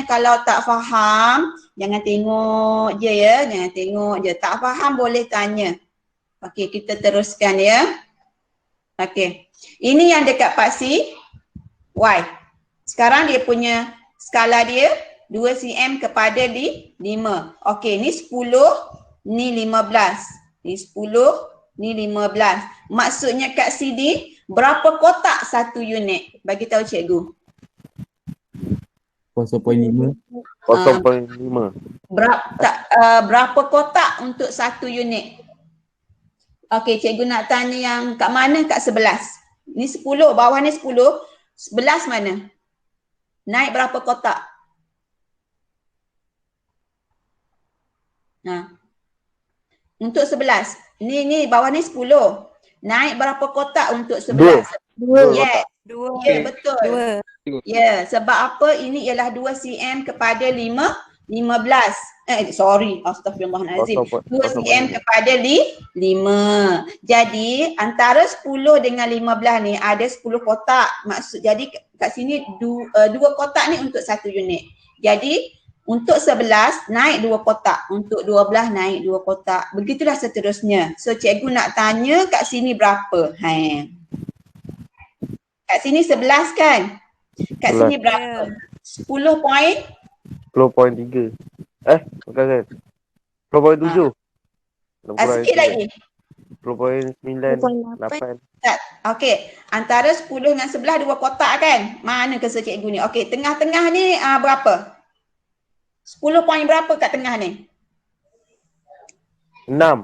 kalau tak faham, jangan tengok je ya, jangan tengok je. Tak faham boleh tanya. Okey, kita teruskan ya. Okey, ini yang dekat paksi Y. Sekarang dia punya skala dia 2 cm kepada 5. Okey, ni 10, ni 15. Ni 10, ni 15. Maksudnya kat sini berapa kotak satu unit? Bagi tahu cikgu. 0.5. 0.5. Berapa kotak untuk satu unit? Okey, cikgu nak tanya yang kat mana? Kat 11. Ni 10, bawah ni 10. 11 mana? Naik berapa kotak? Untuk 11. Ni bawah ni 10. Naik berapa kotak untuk 11? 2. Yes. 2. Ya, betul. 2. Ya, sebab apa? Ini ialah 2 cm kepada 15. Astagfirullahalazim. 2 cm kepada 5. Jadi antara 10 dengan 15 ni ada 10 kotak. Jadi kat sini 2 kotak ni untuk satu unit. Jadi untuk 11 naik 2 kotak. Untuk 12 naik 2 kotak. Begitulah seterusnya. So cikgu nak tanya kat sini berapa? Kat sini 11 kan? Kat 11. sini berapa? 10 point? 10.3. Bukan. 10.7. Sikit lagi. 10.98. Okey, antara 10 dengan 11 2 kotak kan? Mana cursor cikgu ni? Okey, tengah-tengah ni berapa? 10 point berapa kat tengah ni? 6.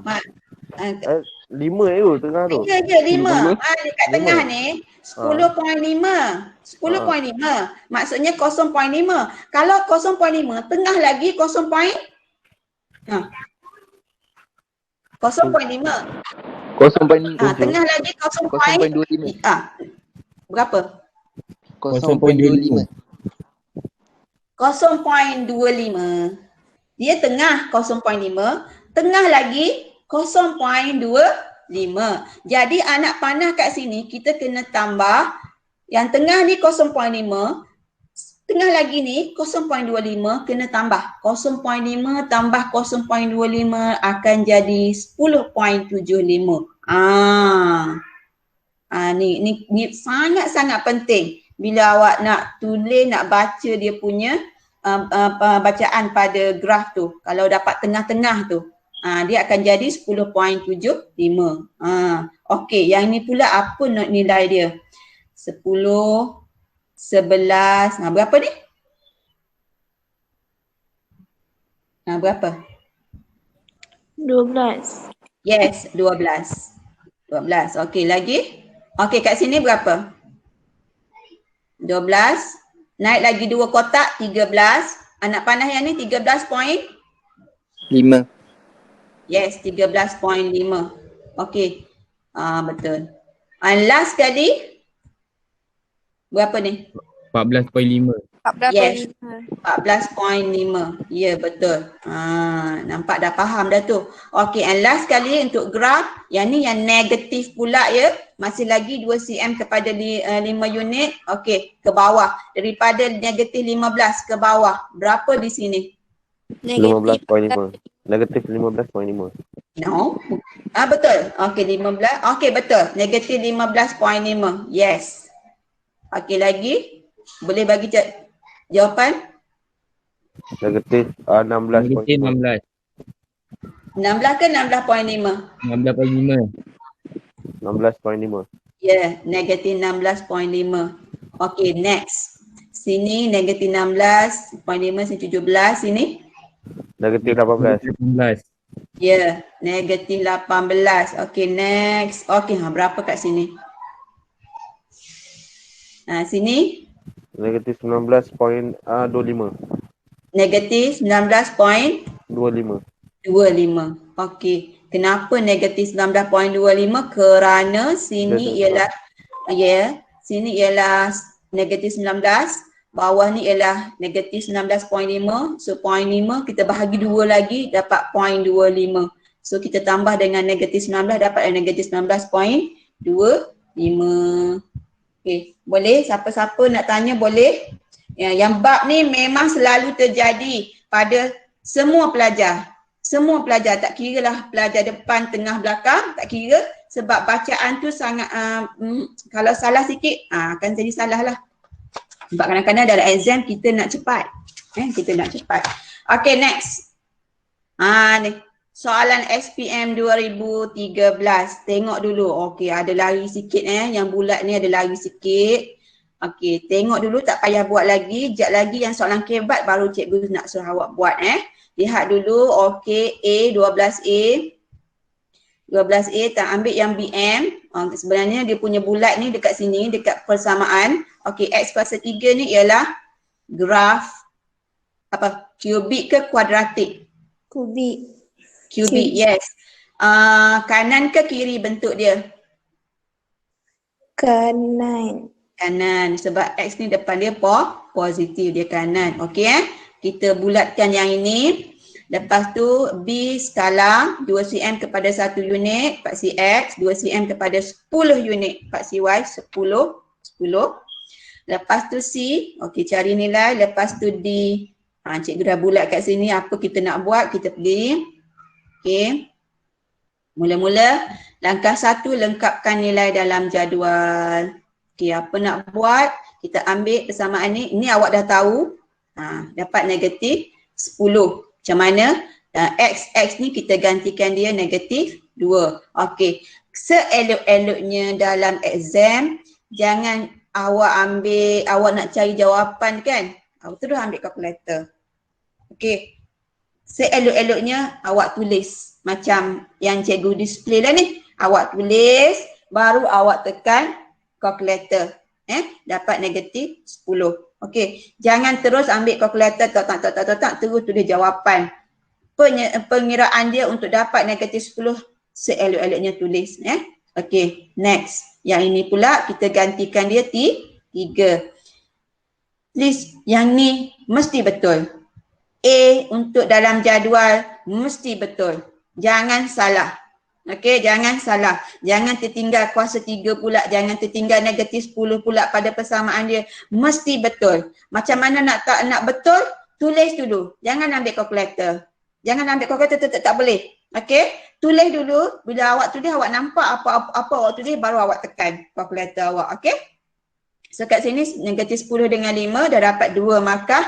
5 je tengah tu. Ya je 5. Dekat tengah ni 10.5. 10.5. Maksudnya 0.5. Kalau 0.5, tengah lagi 0. 0.5. 0.25. Tengah lagi 0.25. Berapa? 0.25. 0.25. Dia tengah 0.5. Tengah lagi 0.25. Jadi anak panah kat sini kita kena tambah yang tengah ni 0.5, tengah lagi ni 0.25 kena tambah. 0.5 tambah 0.25 akan jadi 10.75. Ni sangat-sangat penting bila awak nak tulis, nak baca dia punya bacaan pada graf tu. Kalau dapat tengah-tengah tu, dia akan jadi 10.75. Okey, yang ni pula apa nilai dia? 10, 11, berapa ni? Berapa? 12. Yes, 12. 12. Okey, lagi? Okey, kat sini berapa? 12. Naik lagi 2 kotak, 13. Anak panah yang ni 13 point? 5. Yes, 13.5. Okey. Betul. And last kali berapa ni? 14.5. 14.5. Yes. 14.5. Ya, betul. Nampak dah faham dah tu. Okey, and last kali untuk graf, yang ni yang negatif pula ya. Masih lagi 2 cm kepada 5 unit. Okey, ke bawah. Daripada negatif 15 ke bawah. Berapa di sini? 15.5. Negatif 15.5. No. Betul. Okey, 15. Okey, betul. Negatif 15.5. Yes. Okey, lagi? Boleh bagi jawapan? Negatif Negatif 16.5. 16 ke 16.5? 16.5. 16.5. Ya, negatif 16.5. Okey, next. Sini negatif 16.5, sini 17, sini? Negatif 18. 18. Ya, negatif 18. Okey, next. Okey, berapa kat sini? Sini? Negatif 19.25. Negatif 19.25. 25. Okey. Kenapa negatif 19.25? Kerana sini ialah sini ialah negatif 19, bawah ni ialah negatif 19.5. So 0.5 kita bahagi 2 lagi dapat 0.25. So kita tambah dengan negatif 19 dapat negatif 19.25. Okey, boleh? Siapa-siapa nak tanya boleh? Yang bab ni memang selalu terjadi pada semua pelajar. Semua pelajar, tak kira lah pelajar depan, tengah, belakang, tak kira. Sebab bacaan tu sangat, kalau salah sikit, akan jadi salah lah. Sebab kadang-kadang dalam exam kita nak cepat. Kita nak cepat. Okay, next. Ni. Soalan SPM 2013. Tengok dulu. Okay, ada lari sikit yang bulat ni ada lari sikit. Okay, tengok dulu, tak payah buat lagi. Sekejap lagi yang soalan kebat baru cikgu nak suruh awak buat. Lihat dulu. Okay, A, 12A. 12A tak ambil yang BM. Sebenarnya dia punya bulat ni dekat sini, dekat persamaan. Okay, X kuasa 3 ni ialah graf apa? Kubik ke kuadratik? Kubik. Kubik, yes. Kanan ke kiri bentuk dia? Kanan. Kanan. Sebab X ni depan dia positif, dia kanan. Okey kita bulatkan yang ini. Lepas tu B skala 2 cm kepada 1 unit, paksi X, 2 cm kepada 10 unit, paksi Y, 10. Lepas tu C, okey cari nilai. Lepas tu D. Cikgu dah bulat kat sini apa kita nak buat, kita pergi. Okey. Mula-mula langkah 1 lengkapkan nilai dalam jadual. Okey, apa nak buat? Kita ambil persamaan ni. Ini awak dah tahu. Dapat negatif 10. Macam mana? X ni kita gantikan dia negatif 2. Okey. Seelok-eloknya dalam exam, jangan awak nak cari jawapan kan? Awak terus ambil kalkulator. Okey. Seelok-eloknya awak tulis macam yang cikgu display lah ni. Awak tulis, baru awak tekan kalkulator. Dapat negatif 10. Okey, jangan terus ambil kalkulator tak terus tulis jawapan. Pengiraan dia untuk dapat negatif 10 seelok-eloknya tulis. Okey, next. Yang ini pula kita gantikan dia 3. Please, yang ni mesti betul. A untuk dalam jadual mesti betul. Jangan salah. Okey, jangan salah. Jangan tertinggal kuasa 3 pula. Jangan tertinggal negatif 10 pula pada persamaan dia. Mesti betul. Macam mana nak betul? Tulis dulu. Jangan ambil kalkulator. Jangan ambil kalkulator, tak boleh. Okey? Tulis dulu. Bila awak tulis, awak nampak apa awak tulis, baru awak tekan kalkulator awak. Okey? So kat sini negatif 10 dengan 5 dah dapat 2 markah.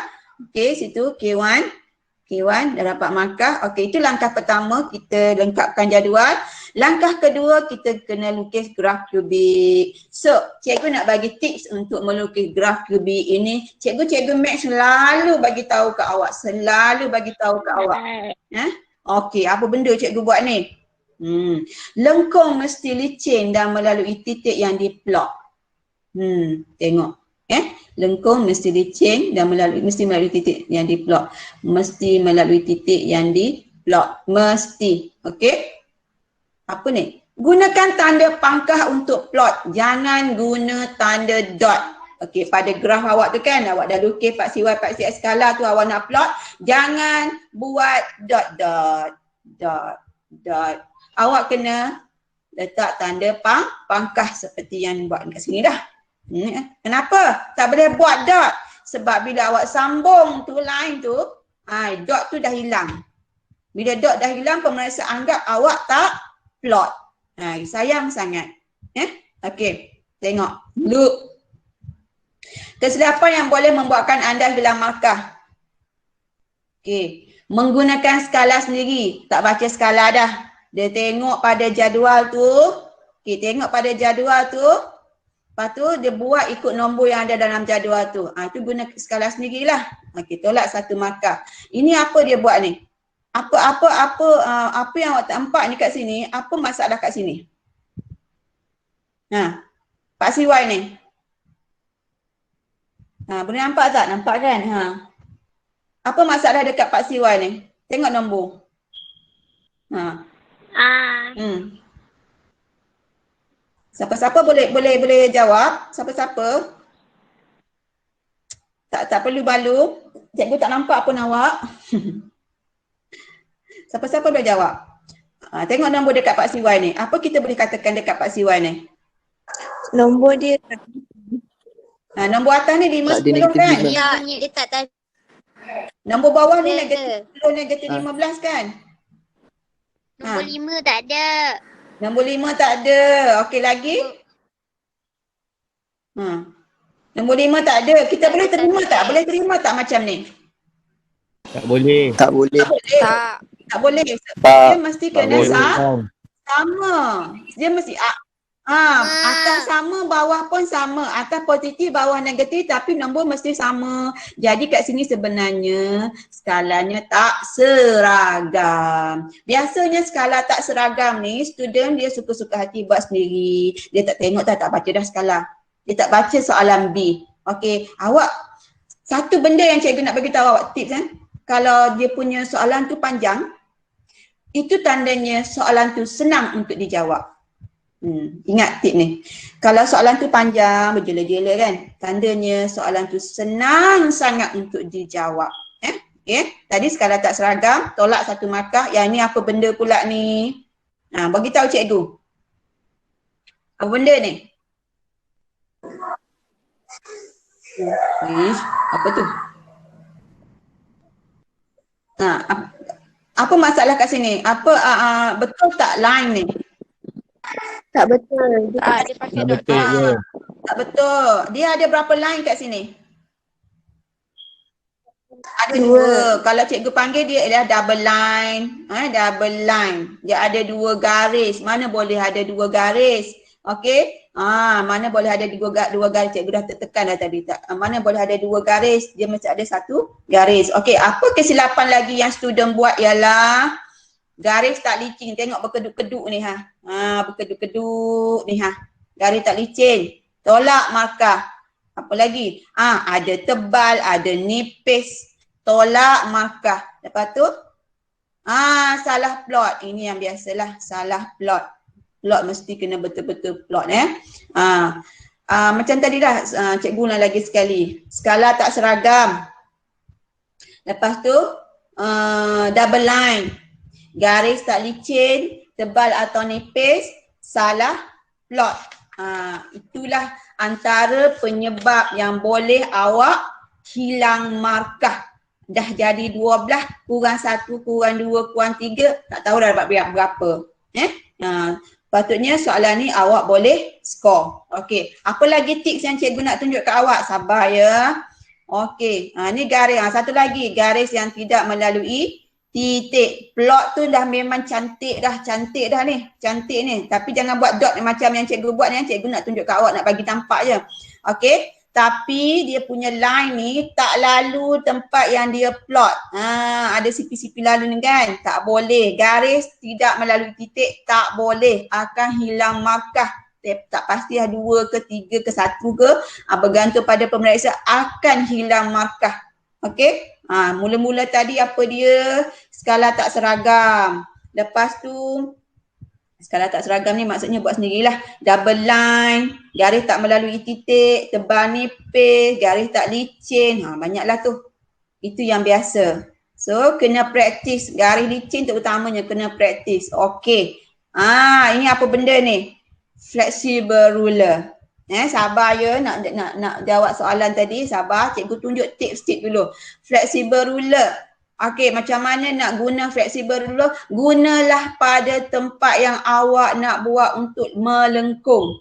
Okey, situ K1. K1 dah dapat markah. Okey, itu langkah pertama, kita lengkapkan jadual. Langkah kedua, kita kena lukis graf kubik. So, cikgu nak bagi tips untuk melukis graf kubik ini. Cikgu Max selalu bagi tahu ke awak. Selalu bagi tahu ke awak. Okey, apa benda cikgu buat ni? Lengkung mesti licin dan melalui titik yang diplot. Tengok. Lengkung mesti licin dan mesti melalui titik yang diplot. Mesti melalui titik yang diplot. Mesti. Okey? Apa ni? Gunakan tanda pangkah untuk plot. Jangan guna tanda dot. Okey, pada graf awak tu kan, awak dah lukis paksi Y, paksi X skala tu awak nak plot. Jangan buat dot. Awak kena letak tanda pangkah seperti yang buat kat sini dah. Kenapa? Tak boleh buat dot. Sebab bila awak sambung tu line tu, dot tu dah hilang. Bila dot dah hilang, pemeriksa anggap awak tak plot. Sayang sangat. Okey, tengok. Look. Kesilapan yang boleh membuatkan anda hilang markah. Okey, menggunakan skala sendiri. Tak baca skala dah. Dia tengok pada jadual tu. Okey, tengok pada jadual tu. Lepas tu dia buat ikut nombor yang ada dalam jadual tu. Itu guna skala sendirilah. Okey, tolak 1 markah. Ini apa dia buat ni? Apa yang awak tak nampak ni kat sini? Apa masalah kat sini? Paksi Y ni. Boleh nampak tak? Nampak kan? Apa masalah dekat paksi Y ni? Tengok nombor. Siapa-siapa boleh jawab? Siapa-siapa? Tak perlu balu. Cikgu tak nampak pun awak. Siapa-siapa boleh jawab? Tengok nombor dekat paksi Y ni. Apa kita boleh katakan dekat paksi Y ni? Nombor dia. Nombor atas ni 5, 10 kan? Ya, dia tak tahu. Nombor bawah ni negatif 10, negatif 15 kan? Nombor 5 tak ada. Nombor 5 tak ada. Okey, lagi? Nombor 5 tak ada. Kita boleh terima tak? Boleh terima tak macam ni? Tak boleh. Tak boleh. Tak boleh. Dia mesti kena sama. Dia mesti atas sama, bawah pun sama. Atas positif, bawah negatif, tapi nombor mesti sama. Jadi kat sini sebenarnya skalanya tak seragam. Biasanya skala tak seragam ni, student dia suka-suka hati buat sendiri. Dia tak tengok tak baca dah skala. Dia tak baca soalan B. Okey, awak satu benda yang cikgu nak bagi tahu awak tips kalau dia punya soalan tu panjang, itu tandanya soalan tu senang untuk dijawab. Ingat tip ni. Kalau soalan tu panjang, berjela-jela kan, tandanya soalan tu senang sangat untuk dijawab. Tadi skala tak seragam, tolak 1 markah. Yang ni apa benda pula ni? Bagi tahu cikgu. Apa benda ni? Apa tu? Apa masalah kat sini? Betul tak line ni? Tak betul. Dia pakai dot. Tak betul. Dia ada berapa line kat sini? Ada 2. Kalau cikgu panggil dia adalah double line. Double line. Dia ada 2 garis. Mana boleh ada 2 garis? Okey? Mana boleh ada 2 garis? Cikgu dah tekan dah tadi. Mana boleh ada 2 garis? Dia mesti ada 1 garis. Okey, apa kesilapan lagi yang student buat ialah garis tak licin. Tengok berkedut-kedut ni berkedut-kedut ni Garis tak licin. Tolak markah. Apa lagi? Ada tebal, ada nipis. Tolak markah. Lepas tu salah plot. Ini yang biasalah, salah plot. Plot mesti kena betul-betul plot macam tadi dah cikgu ulang lagi sekali. Skala tak seragam. Lepas tu double line. Garis tak licin, tebal atau nipis, salah plot. Itulah antara penyebab yang boleh awak hilang markah. Dah jadi 12 kurang 1 kurang 2 kurang 3, tak tahu dah dapat berapa. Patutnya soalan ni awak boleh skor. Okey, apa lagi tips yang cikgu nak tunjuk ke awak? Sabar ya. Okey, ni garis. Satu lagi, garis yang tidak melalui titik. Plot tu dah memang cantik dah ni. Cantik ni. Tapi jangan buat dot macam yang cikgu buat ni. Cikgu nak tunjuk ke awak, nak bagi tampak je. Okey, tapi dia punya line ni tak lalu tempat yang dia plot. Ada sipi-sipi lalu ni kan. Tak boleh. Garis tidak melalui titik tak boleh. Akan hilang markah. Tak pasti 2 ke 3 ke 1 ke. Bergantung pada pemeriksa akan hilang markah. Okey. Mula-mula tadi apa dia? Skala tak seragam. Lepas tu skala tak seragam ni maksudnya buat sendirilah. Double line, garis tak melalui titik, tebal nipis, garis tak licin. Banyaklah tu. Itu yang biasa. So kena praktis. Garis licin terutamanya kena praktis. Okey. Ini apa benda ni? Flexible ruler. Sabar ya nak jawab soalan tadi. Sabar, cikgu tunjuk tips dulu. Flexible ruler. Okey, macam mana nak guna flexible ruler? Gunalah pada tempat yang awak nak buat untuk melengkung.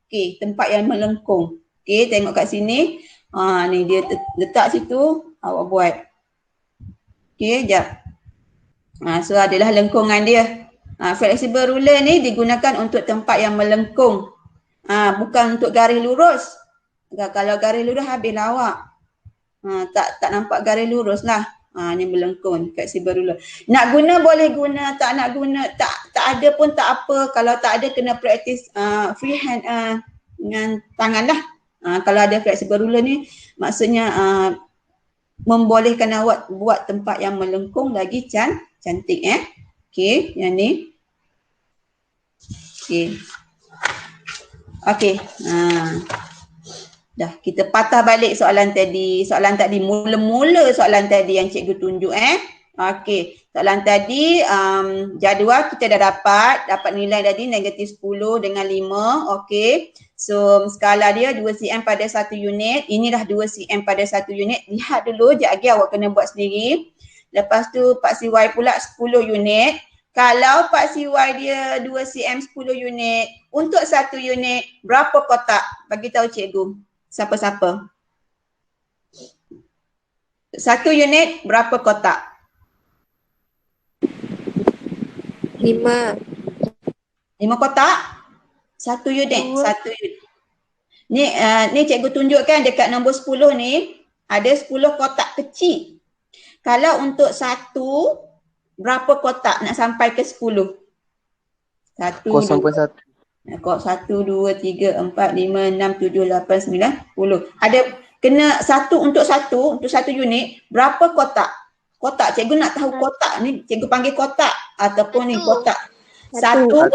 Okey, tempat yang melengkung. Okey, tengok kat sini. Ni dia letak situ, awak buat. Okey, jap. So adalah lengkungan dia. Flexible ruler ni digunakan untuk tempat yang melengkung. Bukan untuk garis lurus. Kalau garis lurus habislah awak. Tak nampak garis lurus lah. Ni melengkung flexible ruler. Nak guna boleh guna, tak nak guna tak ada pun tak apa. Kalau tak ada kena praktis freehand dengan tangan lah. Kalau ada flexible ruler ni maksudnya membolehkan awak buat tempat yang melengkung lagi cantik Okey, yang ni. Okey. Dah kita patah balik soalan tadi. Soalan tadi mula-mula soalan tadi yang cikgu tunjuk Okey. Soalan tadi jadual kita dah dapat nilai tadi negatif 10 dengan 5. Okey. So skala dia 2 cm pada 1 unit. Ini dah 2 cm pada 1 unit. Lihat dulu, sekejap lagi awak kena buat sendiri. Lepas tu Pak CY pula 10 unit. Kalau Pak CY dia 2 cm 10 unit, untuk 1 unit berapa kotak? Bagi tahu cikgu. Siapa-siapa? 1 unit berapa kotak? 5. 5 kotak? 1 unit. 1 unit. Ni cikgu tunjukkan dekat nombor 10 ni ada 10 kotak kecil. Kalau untuk 1 berapa kotak nak sampai ke 10? 1 0.1. 1, 2, 3, 4, 5, 6, 7, 8, 9, 10. Ada kena untuk satu unit berapa kotak? Kotak, cikgu nak tahu kotak ni, cikgu panggil kotak ataupun ni kotak. Satu.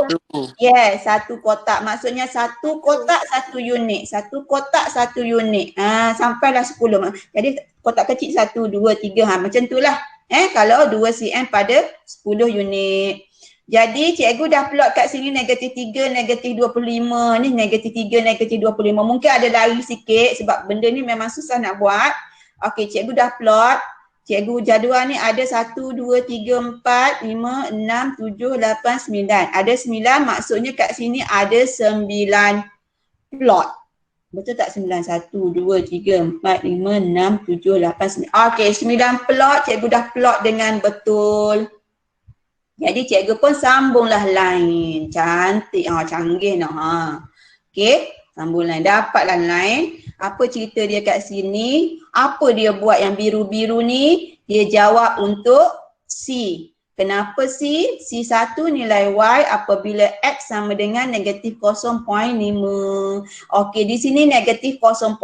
Yes, 1 kotak. Maksudnya 1 kotak 1 unit. 1 kotak 1 unit. Sampailah 10. Jadi kotak kecil 1, 2, 3. Macam itulah. Kalau 2 cm pada 10 unit. Jadi cikgu dah plot kat sini negatif 3, negatif 25. Ni negatif 3, negatif 25. Mungkin ada lari sikit sebab benda ni memang susah nak buat. Okey, cikgu dah plot. Cikgu jadual ni ada 1, 2, 3, 4, 5, 6, 7, 8, 9. Ada 9 maksudnya kat sini ada 9 plot. Betul tak 9? 1, 2, 3, 4, 5, 6, 7, 8, 9. Okey, 9 plot. Cikgu dah plot dengan betul. Jadi cikgu pun sambunglah line. Cantik. Canggih noh. Okey, sambung line. Dapatlah line. Apa cerita dia kat sini? Apa dia buat yang biru-biru ni? Dia jawab untuk C. Kenapa C? C1 nilai Y apabila X sama dengan negatif 0.5. Okey, di sini negatif 0.5.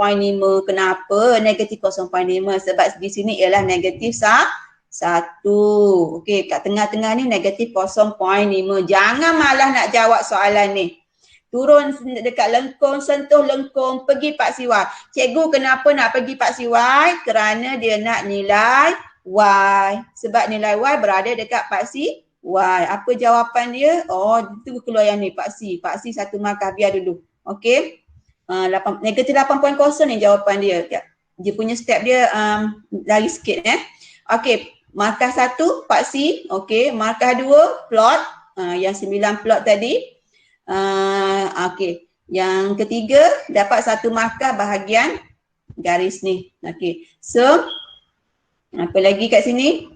Kenapa negatif 0.5? Sebab di sini ialah negatif 1. Okey, kat tengah-tengah ni negatif 0.5. Jangan malah nak jawab soalan ni. Turun dekat lengkung, sentuh lengkung, pergi Pak CY. Cikgu kenapa nak pergi Pak CY? Kerana dia nak nilai Y. Sebab nilai Y berada dekat Pak CY. Y. Apa jawapan dia? Oh, itu keluar yang ni, Pak C. Pak C 1 markah, biar dulu. Okey. Negatif 8.0 ni jawapan dia. Dia punya step dia lari sikit Okey, markah 1 Pak C. Okey, markah 2 plot. Yang 9 plot tadi. Okey. Yang ketiga dapat 1 markah bahagian garis ni. Okey. So apa lagi kat sini?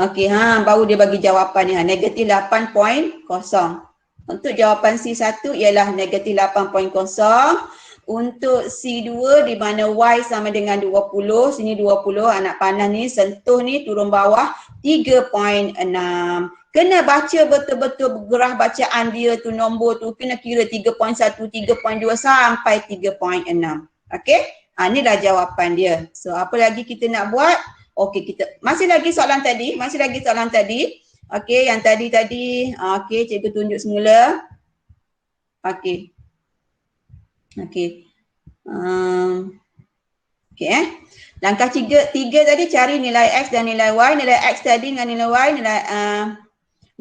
Okey, baru dia bagi jawapan ni. Negatif 8.0. Untuk jawapan C1 ialah negatif 8.0. Untuk C2 di mana Y sama dengan 20, sini 20, anak panah ni sentuh ni turun bawah 3.6. Kena baca betul-betul graf bacaan dia tu, nombor tu kena kira 3.1, 3.2 sampai 3.6. Okey? Inilah jawapan dia. So apa lagi kita nak buat? Okey, kita masih lagi soalan tadi, Okey, yang tadi okey, cikgu tunjuk semula. Okey. Okey. Okey Langkah tiga tadi cari nilai X dan nilai Y. Nilai X tadi dengan nilai Y,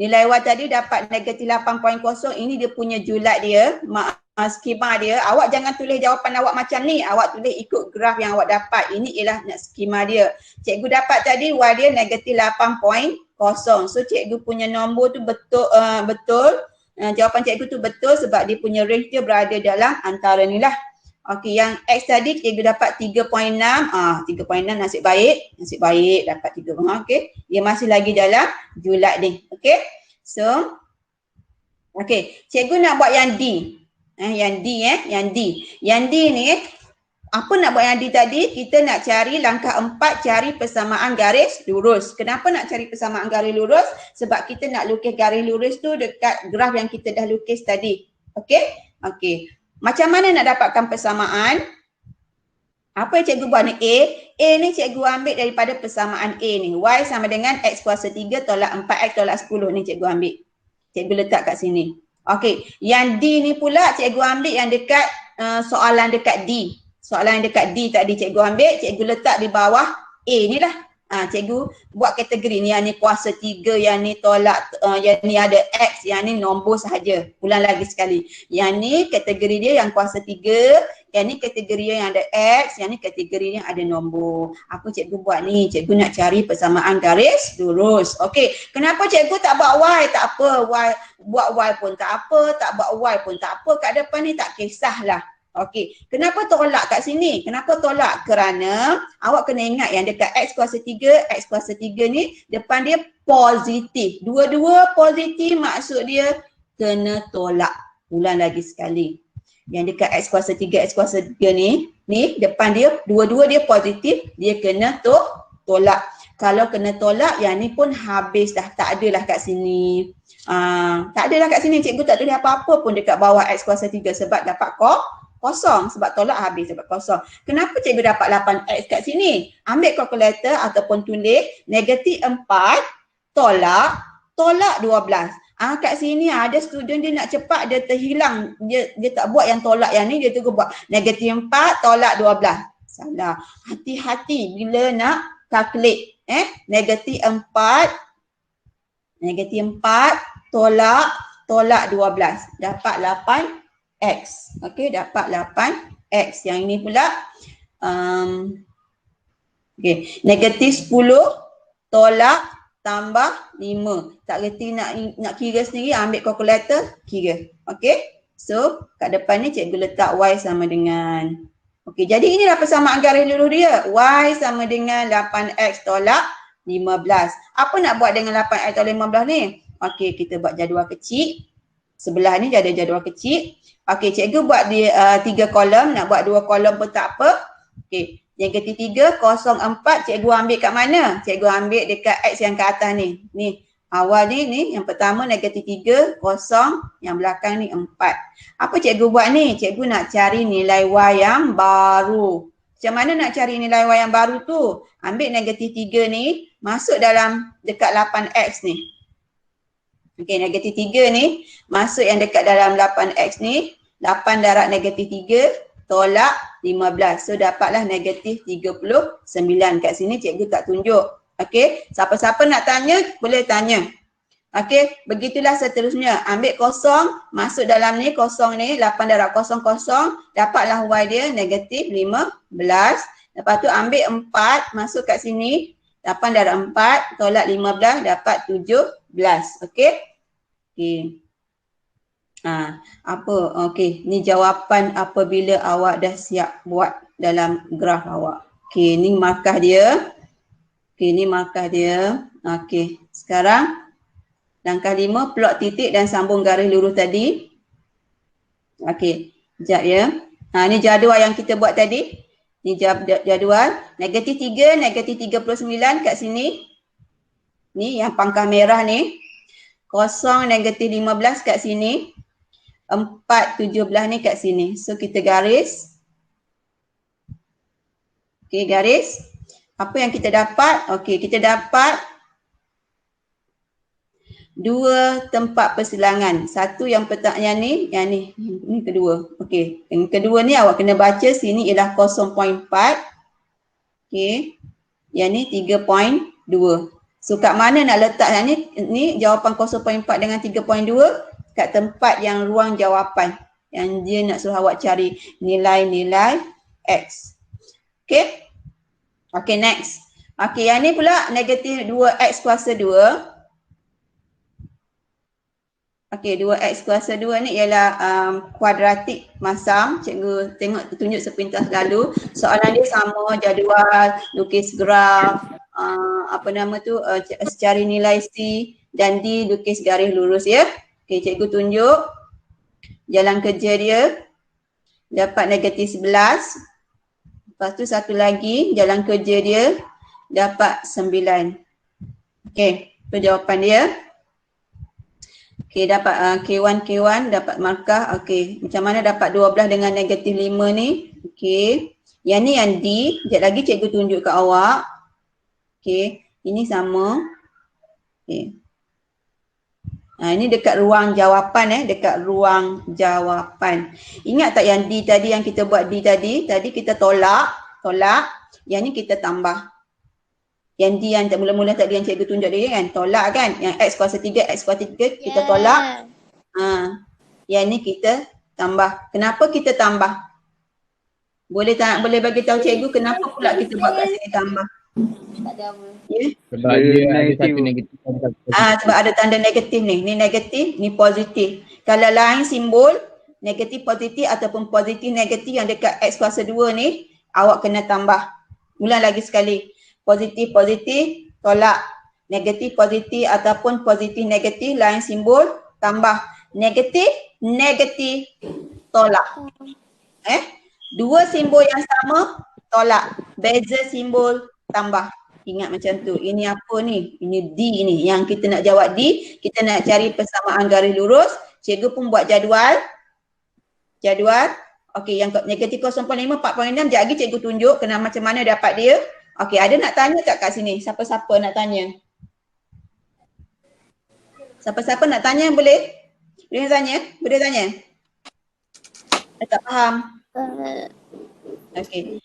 nilai Y tadi dapat negatif 8.0. Ini dia punya julat dia, skema dia. Awak jangan tulis jawapan awak macam ni. Awak tulis ikut graf yang awak dapat. Ini ialah skema dia. Cikgu dapat tadi Y dia negatif 8.0. So cikgu punya nombor tu betul. Jawapan cikgu tu betul sebab dia punya range dia berada dalam antara ni lah. Okey, yang X tadi cikgu dapat 3.6. 3.6 nasib baik dapat 3. Okey, dia masih lagi dalam julat ni. Okey. So okey, cikgu nak buat yang D. Yang D ni apa nak buat yang D tadi? Kita nak cari langkah 4, cari persamaan garis lurus. Kenapa nak cari persamaan garis lurus? Sebab kita nak lukis garis lurus tu dekat graf yang kita dah lukis tadi. Okey? Okey. Macam mana nak dapatkan persamaan? Apa yang cikgu buat ni? A ni cikgu ambil daripada persamaan A ni. Y sama dengan X kuasa 3 tolak 4X tolak 10 ni cikgu ambil. Cikgu letak kat sini. Okey. Yang D ni pula cikgu ambil yang dekat soalan dekat D. Soalan yang dekat D tadi cikgu ambil, cikgu letak di bawah A ni lah. Cikgu buat kategori ni, yang ni kuasa 3, yang ni tolak, yang ni ada X, yang ni nombor sahaja. Ulang lagi sekali. Yang ni kategori dia yang kuasa 3, yang ni kategori dia yang ada X, yang ni kategori dia ada nombor. Apa cikgu buat ni? Cikgu nak cari persamaan garis lurus. Okey, kenapa cikgu tak buat Y? Tak apa, buat Y pun tak apa, tak buat Y pun tak apa. Kat depan ni tak kisahlah. Okey, kenapa tolak kat sini? Kenapa tolak? Kerana awak kena ingat yang dekat X kuasa 3 ni depan dia positif. Dua-dua positif maksud dia kena tolak. Ulang lagi sekali. Yang dekat X kuasa 3 ni depan dia dua-dua dia positif, dia kena tolak. Kalau kena tolak, yang ni pun habis dah, tak adalah kat sini. Tak adalah kat sini, cikgu tak tulis apa-apa pun dekat bawah X kuasa 3 sebab dapat kosong, sebab tolak habis, dapat kosong. Kenapa cikgu dapat 8X kat sini? Ambil kalkulator ataupun tulis negatif 4 tolak 12. Kat sini ada student dia nak cepat, dia terhilang, dia tak buat yang tolak yang ni, dia terus buat negatif 4 tolak 12. Salah. Hati-hati bila nak calculate. Negatif 4 tolak 12. Dapat 8X. Okey, dapat 8X. Yang ini pula okey, negatif 10 tolak tambah 5. Tak reti nak kira sendiri, ambil kalkulator, kira. Okey. So, kat depan ni cikgu letak Y sama dengan, okey, jadi inilah persamaan garis lurus dia. Y sama dengan 8X tolak 15. Apa nak buat dengan 8X tolak 15 ni? Okey, kita buat jadual kecil. Sebelah ni ada jadual kecil. Okey, cikgu buat dia 3 kolom, nak buat 2 kolom pun tak apa. Okey, yang ketiga 04 cikgu ambil kat mana? Cikgu ambil dekat X yang ke atas ni. Ni, awal ni yang pertama negatif 3, kosong, yang belakang ni 4. Apa cikgu buat ni? Cikgu nak cari nilai Y yang baru. Macam mana nak cari nilai Y yang baru tu? Ambil negatif 3 ni, masuk dalam dekat 8X ni. Okey, negatif 3 ni masuk yang dekat dalam 8X ni. 8 darab negatif 3 tolak 15. So dapatlah negatif 39. Kat sini cikgu tak tunjuk. Okey, siapa-siapa nak tanya boleh tanya. Okey, begitulah seterusnya. Ambil kosong, masuk dalam ni, kosong ni, 8 darab kosong kosong, dapatlah y dia negatif 15. Lepas tu ambil 4, masuk kat sini, 8 darab 4, tolak 15, dapat 17. Okey? Okey. Apa? Okey, ni jawapan apabila awak dah siap buat dalam graf awak. Okey, ni markah dia. Okey, ni markah dia. Okey, sekarang langkah 5, plot titik dan sambung garis lurus tadi. Okey, sekejap ya. Ni jadual yang kita buat tadi. Ni jadual. Negatif 3, negatif 39 kat sini. Ni yang pangkah merah ni. Kosong negatif 15 kat sini. 4, 17 ni kat sini. So kita garis. Okey, garis. Apa yang kita dapat? Okey, kita dapat dua tempat persilangan. Satu yang yang ni kedua. Okey, yang kedua ni awak kena baca sini ialah 0.4. Okey. Yang ni 3.2. So kat mana nak letak yang ni jawapan 0.4 dengan 3.2 kat tempat yang ruang jawapan. Yang dia nak suruh awak cari nilai-nilai X. Okey. Okey, next. Okey, yang ni pula negatif 2X kuasa 2. Okey, 2X kuasa 2 ni ialah kuadratik masam. Cikgu tunjuk sepintas lalu. Soalan dia sama, jadual, lukis graf, cari nilai C dan D, lukis garis lurus ya. Okey, cikgu tunjuk jalan kerja dia. Dapat negatif 11. Lepas tu satu lagi jalan kerja dia dapat 9. Okey, itu jawapan dia. Okey, dapat K1 dapat markah. Okey, macam mana dapat 12 dengan negatif 5 ni? Okey, yang ni yang D. Sekejap lagi cikgu tunjuk kat awak. Okey, ini sama. Okey. Ini dekat ruang jawapan dekat ruang jawapan. Ingat tak yang D tadi yang kita buat D tadi? Tadi kita tolak. Yang ni kita tambah. Yang D yang mula-mula tadi yang cikgu tunjuk dia kan, tolak kan. Yang X kuasa 3 kita tolak. Yang ni kita tambah. Kenapa kita tambah? Boleh bagi tahu cikgu kenapa pula kita buat kat sini tambah? Tak ada apa. Sebab dia ada satu negatif. Sebab ada tanda negatif ni. Ni negatif, ni positif. Kalau lain simbol negatif positif ataupun positif negatif yang dekat X kuasa 2 ni, awak kena tambah. Ulang lagi sekali. Positif tolak, negatif positif ataupun positif negatif lain simbol tambah, negatif tolak. Dua simbol yang sama tolak, beza simbol tambah. Ingat macam tu. Ini apa ni? Ini D ni yang kita nak jawab D. Kita nak cari persamaan garis lurus. Cikgu pun buat jadual. Okey, yang negatif 0.5, 4.6 sekejap lagi cikgu tunjuk macam mana dapat dia. Okey, ada nak tanya tak kat sini? Siapa-siapa nak tanya? Siapa-siapa nak tanya boleh? Boleh tanya? Tak faham? Okey.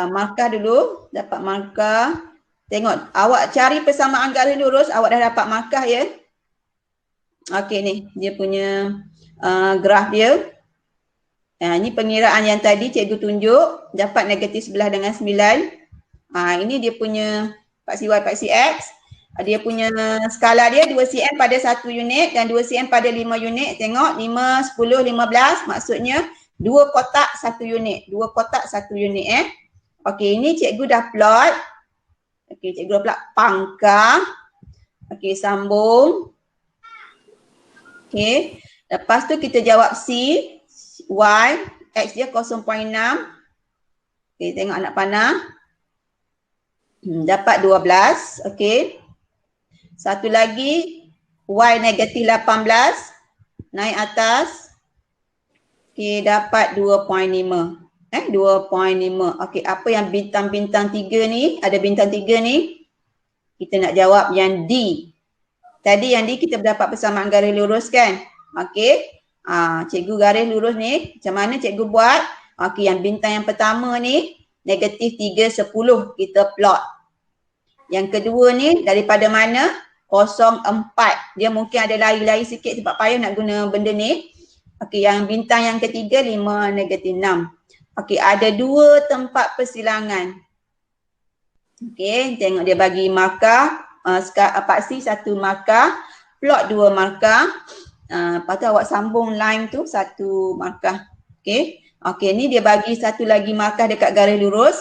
Markah dulu. Dapat markah. Tengok, awak cari persamaan garis lurus, awak dah dapat markah ya. Okey ni, dia punya graf dia. Ini pengiraan yang tadi cikgu tunjuk. Dapat negatif 11 dengan 9. Ini dia punya paksi Y, paksi X. Dia punya skala dia 2 cm pada 1 unit dan 2 cm pada 5 unit. Tengok 5, 10, 15 maksudnya 2 kotak 1 unit. 2 kotak 1 unit Okey, ini cikgu dah plot. Okey, cikgu dah plot pangkah. Okey, sambung. Okey, lepas tu kita jawab C, Y, X dia 0.6. Okey, tengok anak panah. Dapat 12, okey. Satu lagi, Y negatif 18, naik atas. Okey, dapat 2.5. 2.5. Okey, apa yang bintang-bintang 3 ni? Ada bintang 3 ni. Kita nak jawab yang D. Tadi yang D kita dapat persamaan garis lurus kan? Okey. Cikgu garis lurus ni, macam mana cikgu buat? Okey, yang bintang yang pertama ni negatif 3, 10 kita plot. Yang kedua ni daripada mana? 04. Dia mungkin ada lari-lari sikit sebab payah nak guna benda ni. Okey, yang bintang yang ketiga 5, -6. Okey, ada 2 tempat persilangan. Okey, tengok dia bagi markah. Pak C 1 markah, plot 2 markah. Lepas tu awak sambung line tu 1 markah. Okey. Okey, ni dia bagi satu lagi markah dekat garis lurus.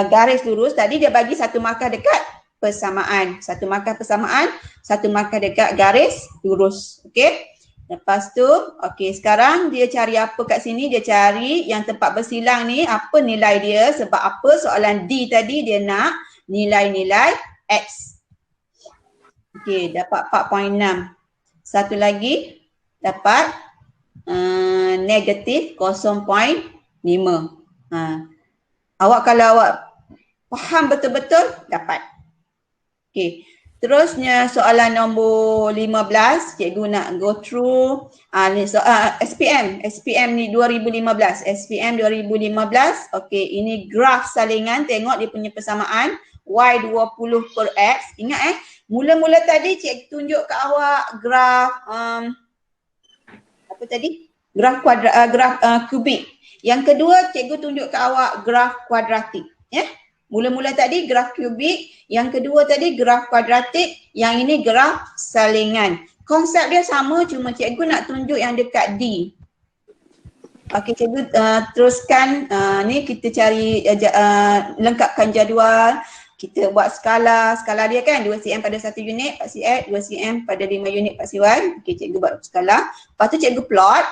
Garis lurus tadi dia bagi 1 markah dekat persamaan. 1 markah persamaan, 1 markah dekat garis lurus. Okey. Lepas tu, okey, sekarang dia cari apa kat sini? Dia cari yang tempat bersilang ni, apa nilai dia? Sebab apa? Soalan D tadi dia nak nilai-nilai X. Okey, dapat 4.6. Satu lagi dapat negatif 0.5. Awak kalau awak faham betul-betul dapat. Okey. Terusnya soalan nombor 15, cikgu nak go through ni SPM ni 2015. SPM 2015. Okey, ini graf salingan, tengok dia punya persamaan Y20 per X. Ingat mula-mula tadi cikgu tunjuk kat awak graf apa tadi? Graf kubik. Yang kedua cikgu tunjuk kat awak graf kuadratik. Ya? Mula-mula tadi graf kubik, yang kedua tadi graf kuadratik, yang ini graf salingan. Konsep dia sama, cuma cikgu nak tunjuk yang dekat D. Okey, cikgu teruskan. Ni kita cari lengkapkan jadual. Kita buat skala dia kan 2 cm pada 1 unit Pak CX, 2 cm pada 5 unit Pak CY. Okey, cikgu buat skala. Lepas tu cikgu plot.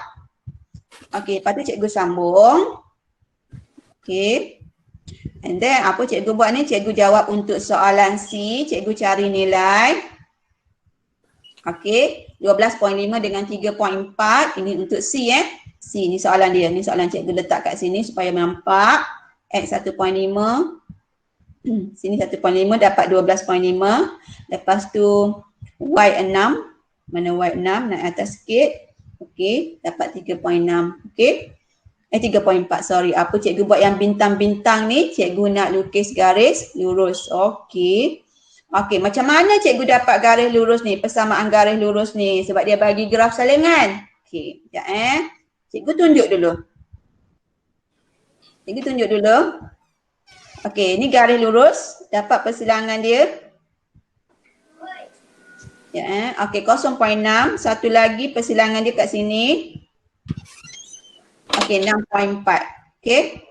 Okey, lepas tu cikgu sambung. Okey. And then apa cikgu buat ni? Cikgu jawab untuk soalan C, cikgu cari nilai. Okey, 12.5 dengan 3.4. Ini untuk C C ni soalan dia. Ni soalan cikgu letak kat sini supaya nampak. X 1.5. Sini 1.5 dapat 12.5. Lepas tu Y6. Mana Y6? Naik atas sikit. Okey, dapat 3.6. Okey. 3.4, sorry. Apa cikgu buat yang bintang-bintang ni? Cikgu nak lukis garis lurus. Okey. Okey, macam mana cikgu dapat garis lurus ni? Persamaan garis lurus ni. Sebab dia bagi graf salingan. Okey, sekejap Cikgu tunjuk dulu. Cikgu tunjuk dulu. Okey, ni garis lurus. Dapat persilangan dia. Ya, okey, 0.6. Satu lagi persilangan dia kat sini. Okey, 6.4. Okey.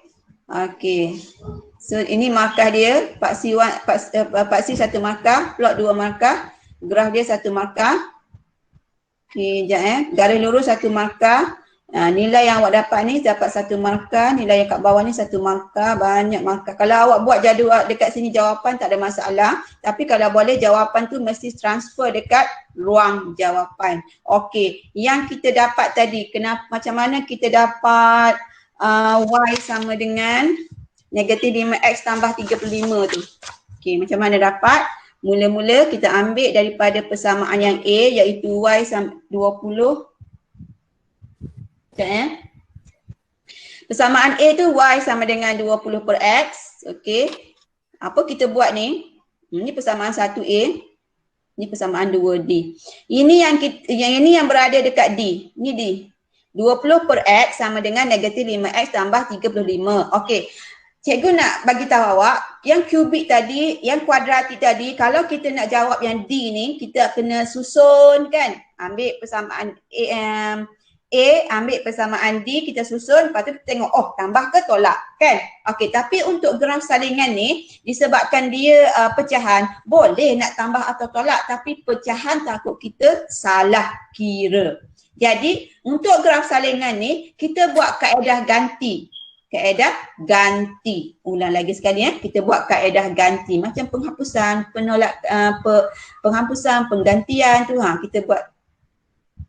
Okey. So ini markah dia. Pak C 1 markah, plot 2 markah, graf dia 1 markah. Okey, sekejap Garis lurus 1 markah. Nilai yang awak dapat ni dapat 1 markah, nilai yang kat bawah ni 1 markah, banyak markah. Kalau awak buat jadual dekat sini jawapan tak ada masalah, tapi kalau boleh jawapan tu mesti transfer dekat ruang jawapan. Okey, yang kita dapat tadi, macam mana kita dapat Y sama dengan negatif 5X tambah 35 tu. Okey, macam mana dapat? Mula-mula kita ambil daripada persamaan yang A iaitu Y sama 20. Persamaan A tu Y sama dengan 20 per X. Okey. Apa kita buat ni? Ini persamaan 1A. Ini persamaan 2D. Ini yang berada dekat D. Ini D. 20 per X sama dengan negatif 5X tambah 35. Okey. Cikgu nak bagi tahu awak, yang kubik tadi, yang kuadratik tadi, kalau kita nak jawab yang D ni, kita kena susun kan? Ambil persamaan A, ambil persamaan D, kita susun, lepas tu kita tengok, oh tambah ke tolak kan? Okey, tapi untuk graf salingan ni, disebabkan dia pecahan, boleh nak tambah atau tolak, tapi pecahan takut kita salah kira. Jadi, untuk graf salingan ni, kita buat kaedah ganti. Kaedah ganti. Ulang lagi sekali kita buat kaedah ganti. Macam penghapusan, penghapusan, penggantian tu, kita buat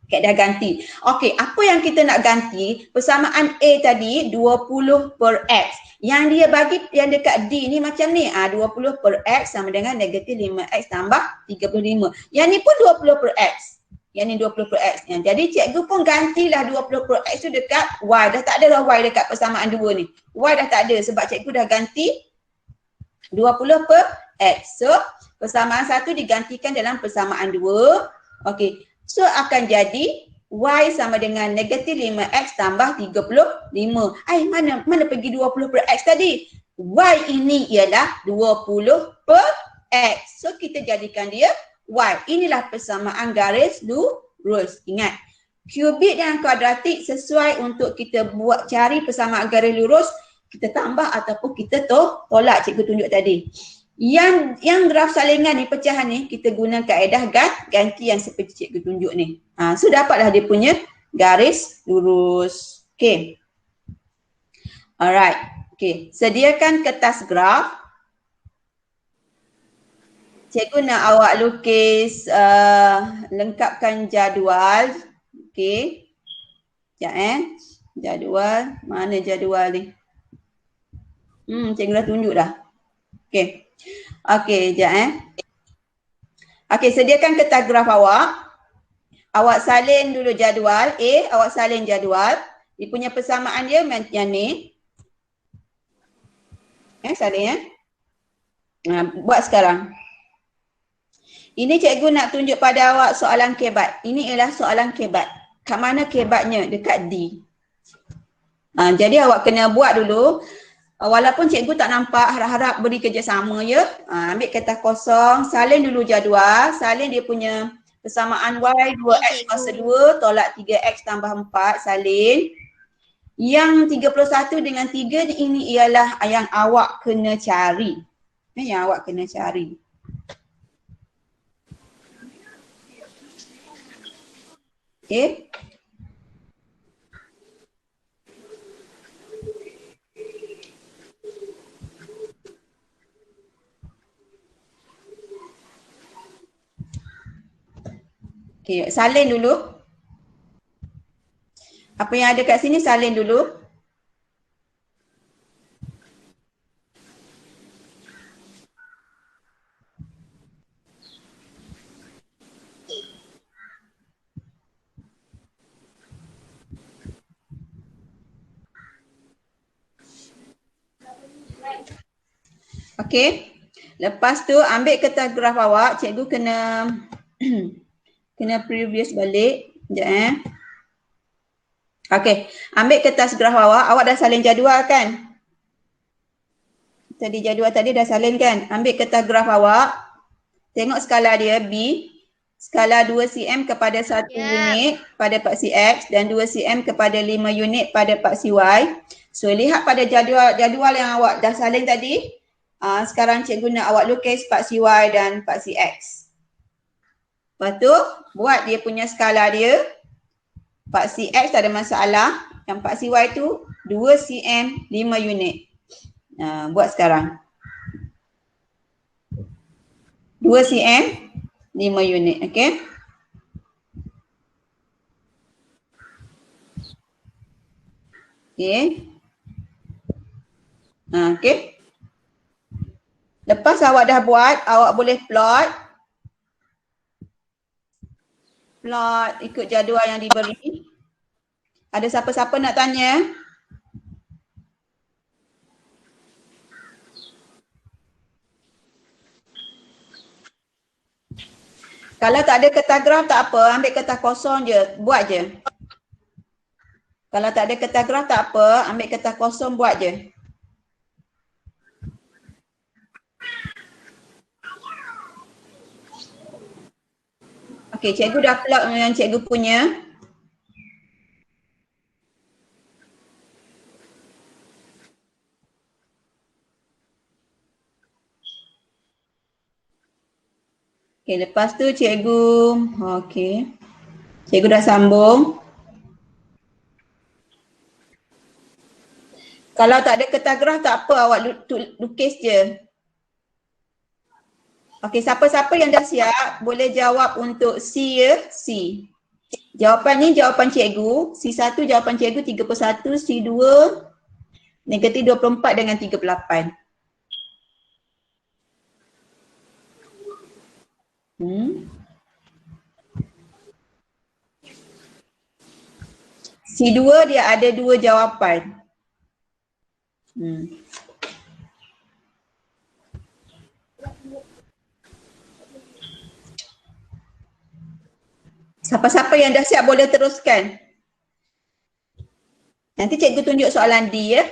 kaedah ganti. Okey, apa yang kita nak ganti? Persamaan A tadi 20 per X. Yang dia bagi yang dekat D ni macam ni. 20 per X sama dengan negatif 5X tambah 35. Yang ni pun 20 per X. Yang ni 20 per X. Jadi cikgu pun gantilah 20 per X tu dekat Y. Dah tak ada dah Y dekat persamaan 2 ni. Y dah tak ada sebab cikgu dah ganti 20 per X. So, persamaan 1 digantikan dalam persamaan 2. Okey. So, akan jadi Y sama dengan negatif 5X tambah 35. Mana pergi 20 per X tadi? Y ini ialah 20 per X. So, kita jadikan dia Y. Inilah persamaan garis lurus. Ingat, kubik dan kuadratik sesuai untuk kita buat cari persamaan garis lurus, kita tambah ataupun kita tolak cikgu tunjuk tadi. Yang graf salingan ni, pecahan ni, kita guna kaedah ganti yang seperti cikgu tunjuk ni. So dapatlah dia punya garis lurus. Okay. Alright. Okay. Sediakan kertas graf. Cikgu nak awak lukis, lengkapkan jadual. Okay. Sekejap jadual. Mana jadual ni? Cikgu dah tunjuk dah. Okay. Okay, sekejap Okay, sediakan kertas graf awak. Awak salin dulu jadual A, awak salin jadual. Dia punya persamaan dia yang ni. Salin buat sekarang. Ini cikgu nak tunjuk pada awak soalan kebat. Ini ialah soalan kebat. Kat mana kebatnya? Dekat D. Jadi awak kena buat dulu. Walaupun cikgu tak nampak, harap-harap beri kerjasama ya. Ambil kertas kosong, salin dulu jadual, salin dia punya persamaan Y 2X kuasa 2 tolak 3X tambah 4, salin. Yang 31 dengan 3 ini ialah yang awak kena cari. Yang awak kena cari. Okay. Okay, salin dulu. Apa yang ada kat sini salin dulu. Okay. Lepas tu ambil kertas graf awak, cikgu kena kena previous balik. Sekejap Okay, ambil kertas graf awak dah salin jadual kan? Tadi jadual tadi dah salin kan? Ambil kertas graf awak, tengok skala dia B, skala 2 cm kepada 1 unit pada paksi X dan 2 cm kepada 5 unit pada paksi Y. So, lihat pada jadual yang awak dah salin tadi. Sekarang cikgu nak awak lukis paksi Y dan paksi X. Lepas tu, buat dia punya skala dia. Paksi X tak ada masalah. Yang paksi Y tu 2 cm 5 unit. Buat sekarang. 2 cm 5 unit. Okay. Okay. Okay. Lepas awak dah buat, awak boleh plot. Plot ikut jadual yang diberi. Ada siapa-siapa nak tanya? Kalau tak ada kertas graf tak apa, ambil kertas kosong je, buat je. Kalau tak ada kertas graf tak apa, ambil kertas kosong, buat je. Okey, cikgu dah plot yang cikgu punya. Okey, lepas tu cikgu, okey. Cikgu dah sambung. Kalau tak ada kertas graf tak apa, awak lukis je. Okey, siapa-siapa yang dah siap boleh jawab untuk C ya, C. Jawapan ni jawapan cikgu, C1 jawapan cikgu 31, C2 negatif 24 dengan 38. C2 dia ada 2 jawapan. Siapa-siapa yang dah siap boleh teruskan. Nanti cikgu tunjuk soalan D ya.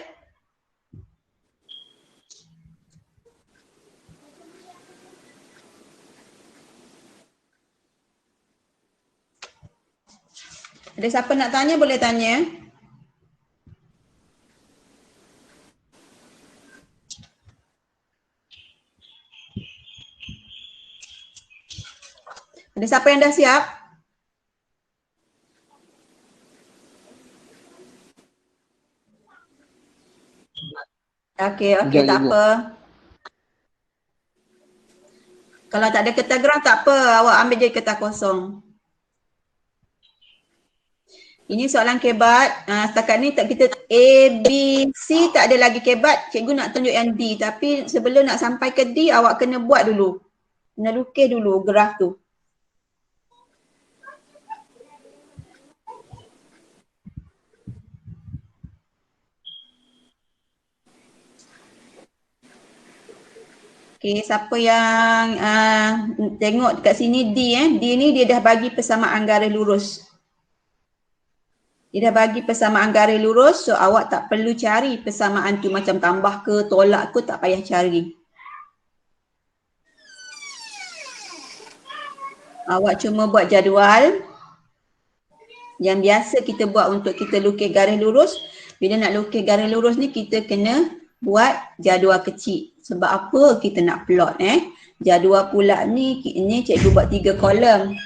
Ada siapa nak tanya boleh tanya. Ada siapa yang dah siap? Okey, Sekejap, tak Cikgu. apa. Kalau tak ada kertas gerak tak apa, awak ambil je kertas kosong. Ini soalan kebat. Setakat ni tak kita A, B, C tak ada lagi kebat. Cikgu nak tunjuk yang D. Tapi sebelum nak sampai ke D, awak kena buat dulu. Kena lukis dulu graf tu. Okey, siapa yang tengok dekat sini D D ni dia dah bagi persamaan garis lurus. Dia dah bagi persamaan garis lurus, so awak tak perlu cari persamaan tu macam tambah ke tolak ke, tak payah cari. Awak cuma buat jadual yang biasa kita buat untuk kita lukis garis lurus. Bila nak lukis garis lurus ni kita kena buat jadual kecil. Sebab apa kita nak plot Jadual pula ni cikgu buat 3 kolom.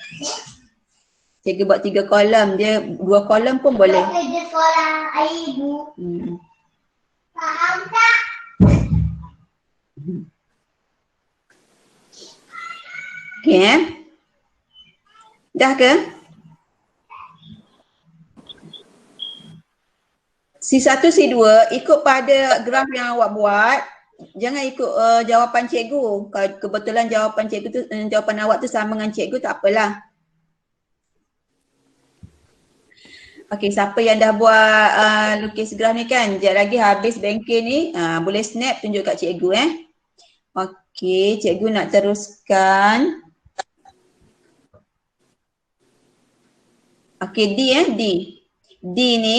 Cikgu buat 3 kolom, dia 2 kolom pun boleh. Kerja sekolah ibu. Faham tak? Okey Dah ke? C1, C2 ikut pada graf yang awak buat. Jangan ikut jawapan cikgu. Kalau kebetulan jawapan cikgu tu, jawapan awak tu sama dengan cikgu, tak apalah. Okey, siapa yang dah buat lukis graf ni kan? Sekejap lagi habis bengkel ni, boleh snap tunjuk kat cikgu Okey, cikgu nak teruskan. Okey, D D ni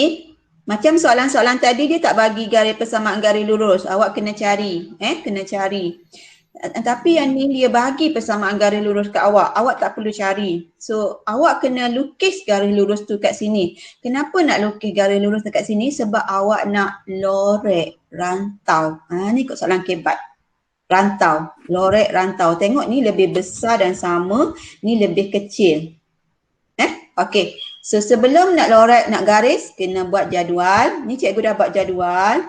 macam soalan-soalan tadi dia tak bagi garis persamaan garis lurus. Awak kena cari, kena cari. Tapi yang ni dia bagi persamaan garis lurus kat awak. Awak tak perlu cari. So awak kena lukis garis lurus tu kat sini. Kenapa nak lukis garis lurus dekat sini? Sebab awak nak lorek rantau. Ni ikut soalan kebat. Rantau, lorek rantau. Tengok ni lebih besar dan sama, ni lebih kecil. Okey. So sebelum nak lorek, nak garis, kena buat jadual. Ni cikgu dah buat jadual.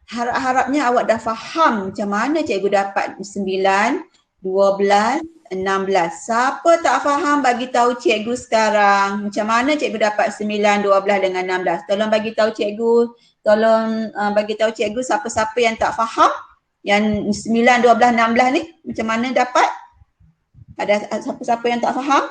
Harap-harapnya awak dah faham macam mana cikgu dapat 9, 12, 16. Siapa tak faham bagi tahu cikgu sekarang. Macam mana cikgu dapat 9, 12 dengan 16. Tolong bagi tahu cikgu. Tolong bagi tahu cikgu siapa-siapa yang tak faham. Yang 9, 12, 16 ni macam mana dapat? Ada siapa-siapa yang tak faham?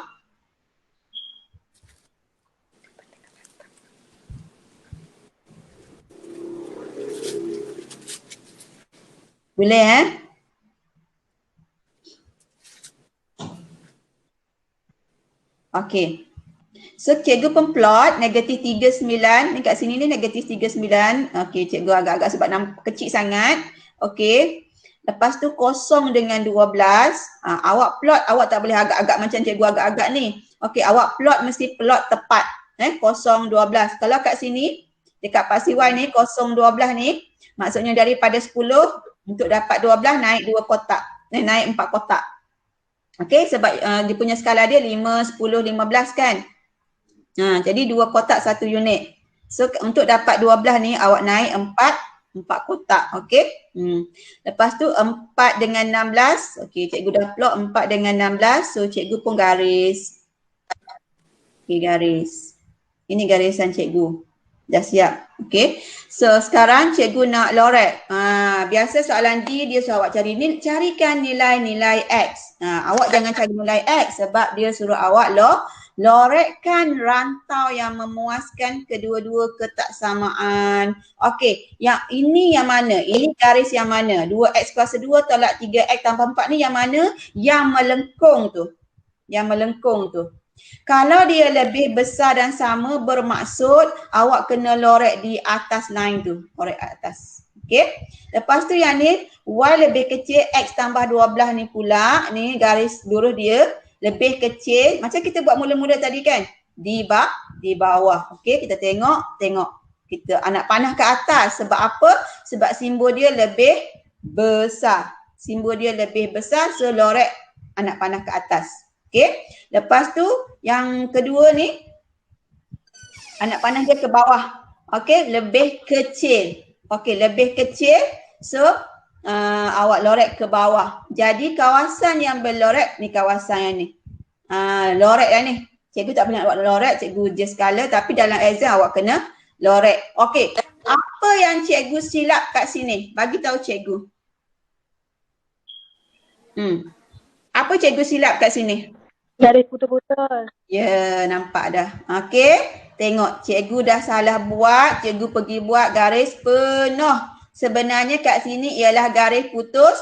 Boleh Okey. So cikgu pun plot negatif 39. Ni kat sini ni negatif 39. Okey, cikgu agak-agak sebab kecil sangat. Okey. Lepas tu kosong dengan 12. Awak plot, awak tak boleh agak-agak macam cikgu agak-agak ni. Okey, awak plot mesti plot tepat. 0, 12. Kalau kat sini, dekat Pak Siwai ni, 0, 12 ni, maksudnya daripada 10, untuk dapat 12 naik 2 kotak. Naik 4 kotak. Okey, sebab dia punya skala dia 5, 10, 15 kan. Jadi 2 kotak 1 unit. So untuk dapat 12 ni awak naik 4 kotak. Okey. Lepas tu 4 dengan 16. Okey, cikgu dah plot 4 dengan 16. So cikgu pun garis. Okey, garis. Ini garisan cikgu. Dah siap. Okey. So sekarang cikgu nak lorek. Biasa soalan D dia suruh awak carikan nilai-nilai X. Awak jangan cari nilai X sebab dia suruh awak Lorekkan rantau yang memuaskan kedua-dua ketaksamaan. Okey, yang ini yang mana? Ini garis yang mana? 2x kuasa 2 tolak 3x tambah 4 ni yang mana? Yang melengkung tu. Yang melengkung tu. Kalau dia lebih besar dan sama bermaksud awak kena lorek di atas line tu. Lorek atas. Okey. Lepas tu yang ni y lebih kecil x tambah 12 ni pula. Ni garis lurus dia. Lebih kecil, macam kita buat mula-mula tadi kan, di bawah. Okey, kita tengok, kita anak panah ke atas. Sebab apa? Sebab simbol dia lebih besar. Simbol dia lebih besar, so lorek anak panah ke atas. Okey, lepas tu yang kedua ni, anak panah dia ke bawah. Okey, lebih kecil. Okey, lebih kecil, so awak lorek ke bawah. Jadi kawasan yang berlorek ni kawasan yang ni. Lorek lah ni. Cikgu tak pernah awak lorek, cikgu just color, tapi dalam exam awak kena lorek. Okey. Apa yang cikgu silap kat sini? Bagi tahu cikgu. Apa cikgu silap kat sini? Garis putus-putus. Ya, nampak dah. Okey. Tengok, cikgu dah salah buat, cikgu pergi buat garis penuh. Sebenarnya kat sini ialah garis putus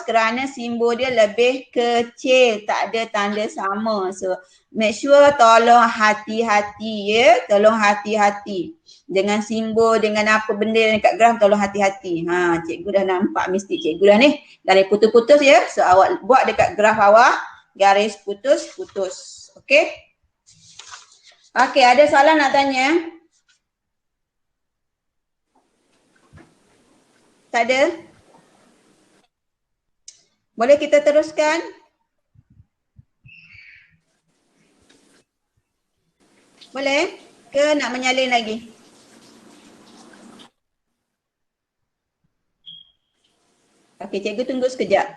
kerana simbol dia lebih kecil, tak ada tanda sama. So make sure tolong hati-hati ya, tolong hati-hati. Dengan simbol, dengan apa benda yang dekat graf tolong hati-hati. Cikgu dah nampak mistik cikgu dah ni. Garis putus-putus ya. So awak buat dekat graf awak garis putus-putus. Okey? Okey, ada soalan nak tanya? Tak ada? Boleh kita teruskan? Boleh? Ke nak menyalin lagi? Okey, cikgu tunggu sekejap.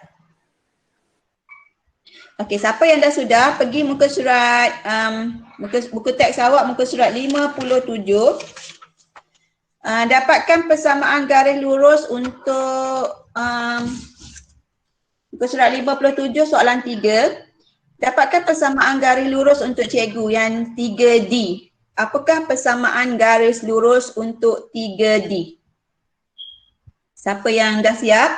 Okey, siapa yang dah sudah pergi muka surat, buku teks awak muka surat 57. Dapatkan persamaan garis lurus untuk muka surat 57 soalan 3. Dapatkan persamaan garis lurus untuk cikgu yang 3D. Apakah persamaan garis lurus untuk 3D? Siapa yang dah siap?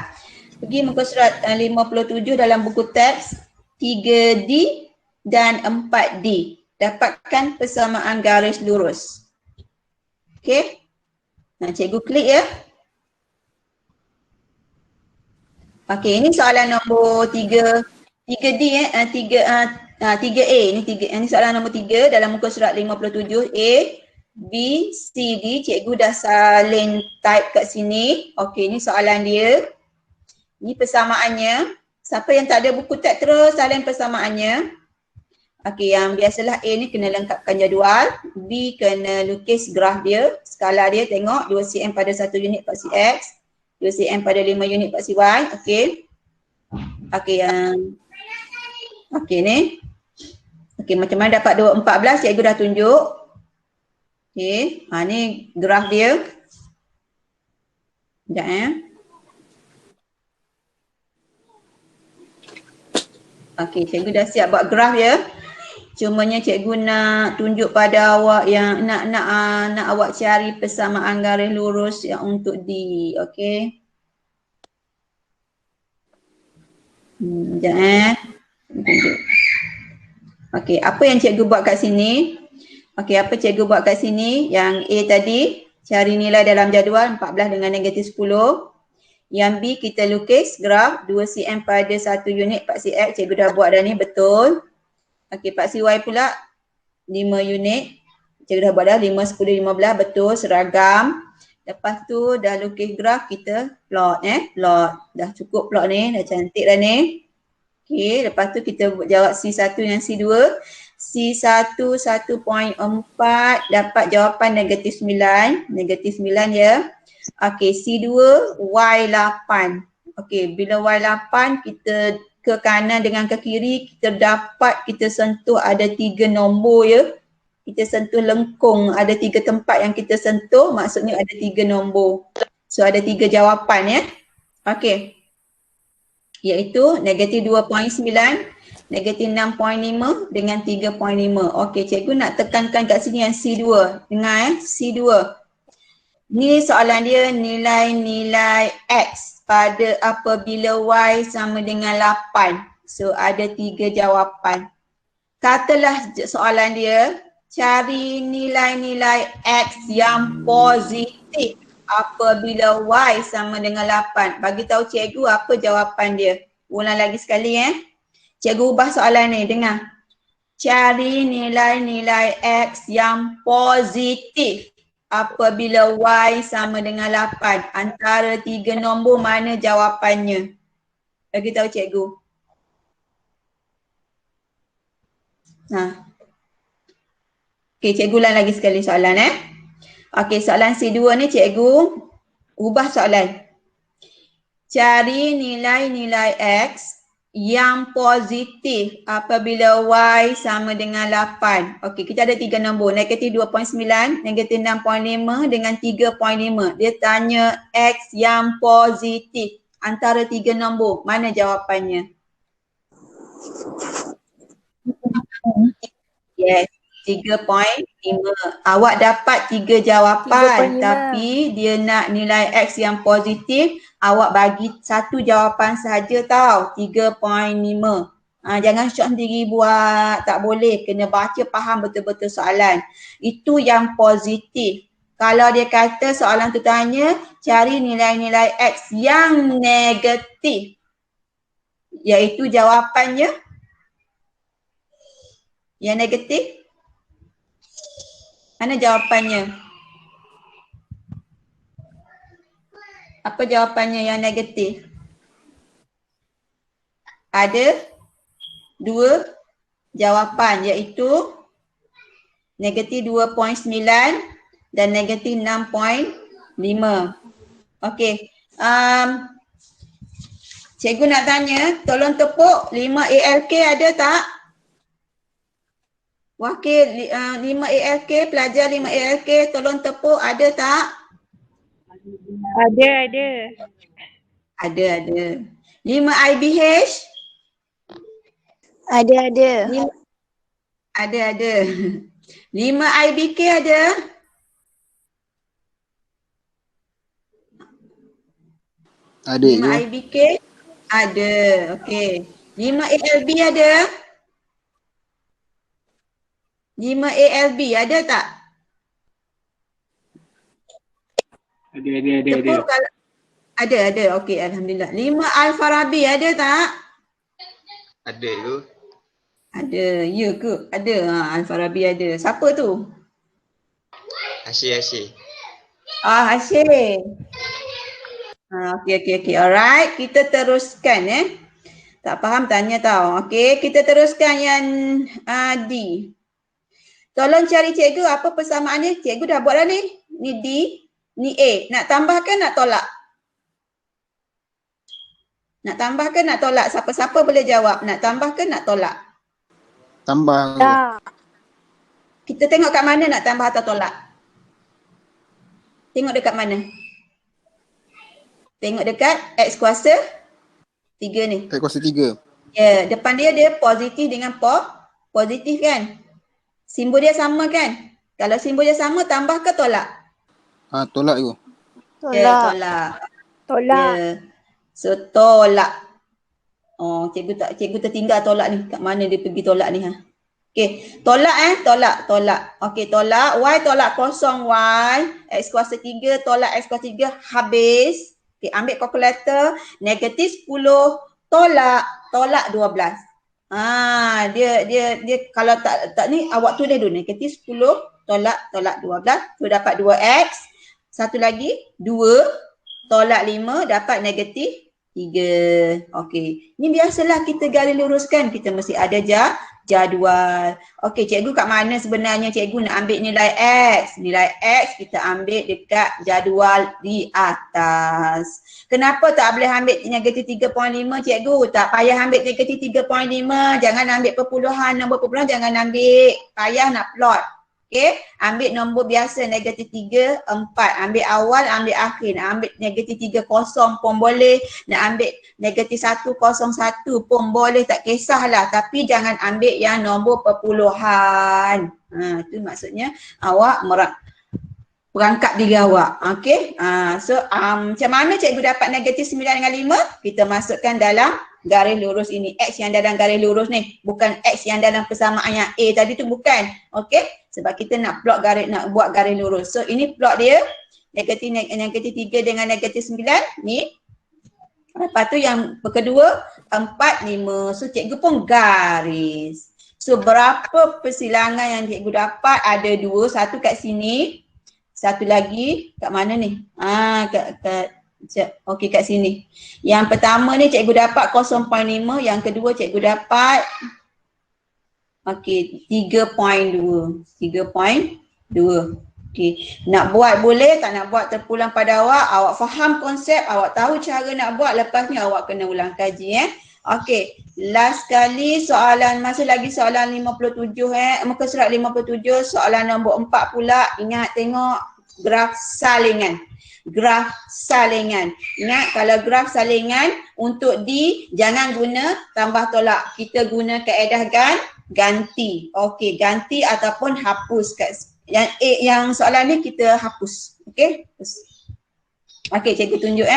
Pergi muka surat 57 dalam buku teks 3D dan 4D. Dapatkan persamaan garis lurus. Okey? Cikgu klik ya. Okey, ini soalan nombor 3D 3A ini soalan nombor 3 dalam muka surat 57 A, B, C, D. Cikgu dah salin type kat sini. Okey, ini soalan dia. Ini persamaannya. Siapa yang tak ada buku teks terus salin persamaannya. Okey, yang biasalah A ni kena lengkapkan jadual, B kena lukis graf dia, skala dia tengok 2 cm pada 1 unit paksi X, 2 cm pada 5 unit paksi Y. Okey. Okey, yang okey ni. Okey, macam mana dapat 214 cikgu dah tunjuk. Okey, ni graf dia. Sekejap Okey, cikgu dah siap buat graf ya. Cumanya cikgu nak tunjuk pada awak yang nak awak cari persamaan garis lurus yang untuk D. Okey. Sekejap Okey, apa yang cikgu buat kat sini? Okey, apa cikgu buat kat sini? Yang A tadi, cari nilai dalam jadual 14 dengan negatif 10. Yang B kita lukis graf 2 cm pada 1 unit paksi X. Cikgu dah buat dah ni, betul. Okey, paksi Y pula 5 unit. Cikgu dah buat dah 5, 10, 15, betul, seragam. Lepas tu dah lukis graf, kita plot plot. Dah cukup plot ni, dah cantik dah ni. Okey, lepas tu kita jawab C1 dan C2. C1 1.4 dapat jawapan negatif 9. Negatif 9 ya. Okey, C2 Y8. Okey, bila Y8 kita ke kanan dengan ke kiri, kita sentuh ada 3 nombor ya. Kita sentuh lengkung, ada 3 tempat yang kita sentuh, maksudnya ada 3 nombor. So ada 3 jawapan ya. Okey. Iaitu negatif 2.9, Negatif 6.5 dengan 3.5. Okey, cikgu nak tekankan kat sini yang C2. Dengar C2. Ni soalan dia nilai-nilai X pada apabila Y sama dengan 8. So ada 3 jawapan. Katalah soalan dia, cari nilai-nilai X yang positif apabila Y sama dengan 8. Bagi tahu cikgu apa jawapan dia. Ulang lagi sekali Cikgu ubah soalan ni, dengar. Cari nilai-nilai X yang positif apabila Y sama dengan 8. Antara 3 nombor mana jawapannya? Bagi tahu cikgu. Okey, cikgu ulang lagi sekali soalan Okey, soalan C2 ni cikgu ubah soalan. Cari nilai-nilai X yang positif apabila Y sama dengan 8. Okey, kita ada 3 nombor, negatif 2.9, negatif 6.5 dengan 3.5. Dia tanya X yang positif antara 3 nombor, mana jawapannya? Yes, 3.5. Awak dapat 3 jawapan 3.5. tapi dia nak nilai X yang positif, awak bagi satu jawapan saja tau, 3.5. Jangan syok sendiri buat, tak boleh, kena baca faham betul-betul soalan. Itu yang positif. Kalau dia kata soalan tu tanya cari nilai-nilai X yang negatif, iaitu jawapannya yang negatif. Mana jawapannya? Apa jawapannya yang negatif? Ada 2 jawapan iaitu negatif 2.9 dan negatif 6.5. Okey. Cikgu nak tanya, tolong tepuk 5 ALK ada tak? Wakil 5 ALK, pelajar 5 ALK, tolong tepuk, ada tak? Ada. Ada. 5 IBH? Ada. Ada. 5 IBK ada? Ada 5 IBK? Ada. Okey. 5 ALB ada? 5 ALB ada tak? Ada. Tepuk kalau ada. Okey, alhamdulillah. 5 Al-Farabi ada tak? Ada tu. Ada. Ya ke? Ada. Al-Farabi ada. Siapa tu? Asyik. Hashim. Okey. Alright, kita teruskan Tak faham tanya tau. Okey, kita teruskan yang D. Tolong cari cikgu apa persamaan dia. Cikgu dah buat dah ni. Ni D, ni A. Nak tambahkan nak tolak? Nak tambahkan nak tolak? Siapa-siapa boleh jawab. Nak tambahkan nak tolak? Tambah. Kita tengok kat mana nak tambah atau tolak? Tengok dekat mana? Tengok dekat X kuasa 3 ni. X kuasa 3. Ya, depan dia positif dengan positif kan? Simbol dia sama kan? Kalau simbol dia sama, tambah ke tolak? Tolak tu. Tolak. Ya. So tolak. Cikgu tertinggal tolak ni. Kat mana dia pergi tolak ni Okey, tolak tolak. Okey, tolak Y tolak kosong Y, X kuasa 3 tolak X kuasa 3 habis. Okey, ambil kalkulator, negatif 10 tolak 12. Dia kalau tak ni awak tulis dulu negatif 10 tolak 12. So dapat 2X. Satu lagi 2 tolak 5 dapat negatif 3. Okey. Ni biasalah kita garis luruskan. Kita mesti ada jadual. Okey, cikgu kat mana sebenarnya cikgu nak ambil nilai X? Nilai X kita ambil dekat jadual di atas. Kenapa tak boleh ambil negatif 3.5 cikgu? Tak payah ambil negatif 3.5. Jangan ambil perpuluhan, nombor perpuluhan jangan ambil. Payah nak plot. Okey, ambil nombor biasa negatif 3, 4. Ambil awal, ambil akhir. Nak ambil negatif 3, 0 pun boleh. Nak ambil negatif 1, 0, 1 pun boleh. Tak kisahlah. Tapi jangan ambil yang nombor perpuluhan. Itu maksudnya awak perangkap diri awak. Okey. So macam mana cikgu dapat negatif 9 dengan 5? Kita masukkan dalam garis lurus ini. X yang dalam garis lurus ni. Bukan X yang dalam persamaan yang A tadi tu bukan. Okey. Sebab kita nak plot garis, nak buat garis lurus. So ini plot dia. Negatif 3 dengan negatif 9. Ni. Lepas tu yang kedua 4, 5. So cikgu pun garis. So berapa persilangan yang cikgu dapat? Ada 2. Satu kat sini. Satu lagi kat mana ni? Okey kat sini. Yang pertama ni cikgu dapat 0.5, yang kedua cikgu dapat okey 3.2. 3.2. Okey, nak buat boleh, tak nak buat terpulang pada awak. Awak faham konsep, awak tahu cara nak buat, lepas ni awak kena ulang kaji Okey, last kali soalan, masih lagi soalan 57 muka surat 57, soalan nombor 4 pula. Ingat tengok graf salingan. Graf salingan. Ingat kalau graf salingan untuk D jangan guna tambah tolak. Kita guna kaedah ganti. Okey, ganti ataupun hapus kat yang soalan ni kita hapus. Okey? Okey, cikgu tunjuk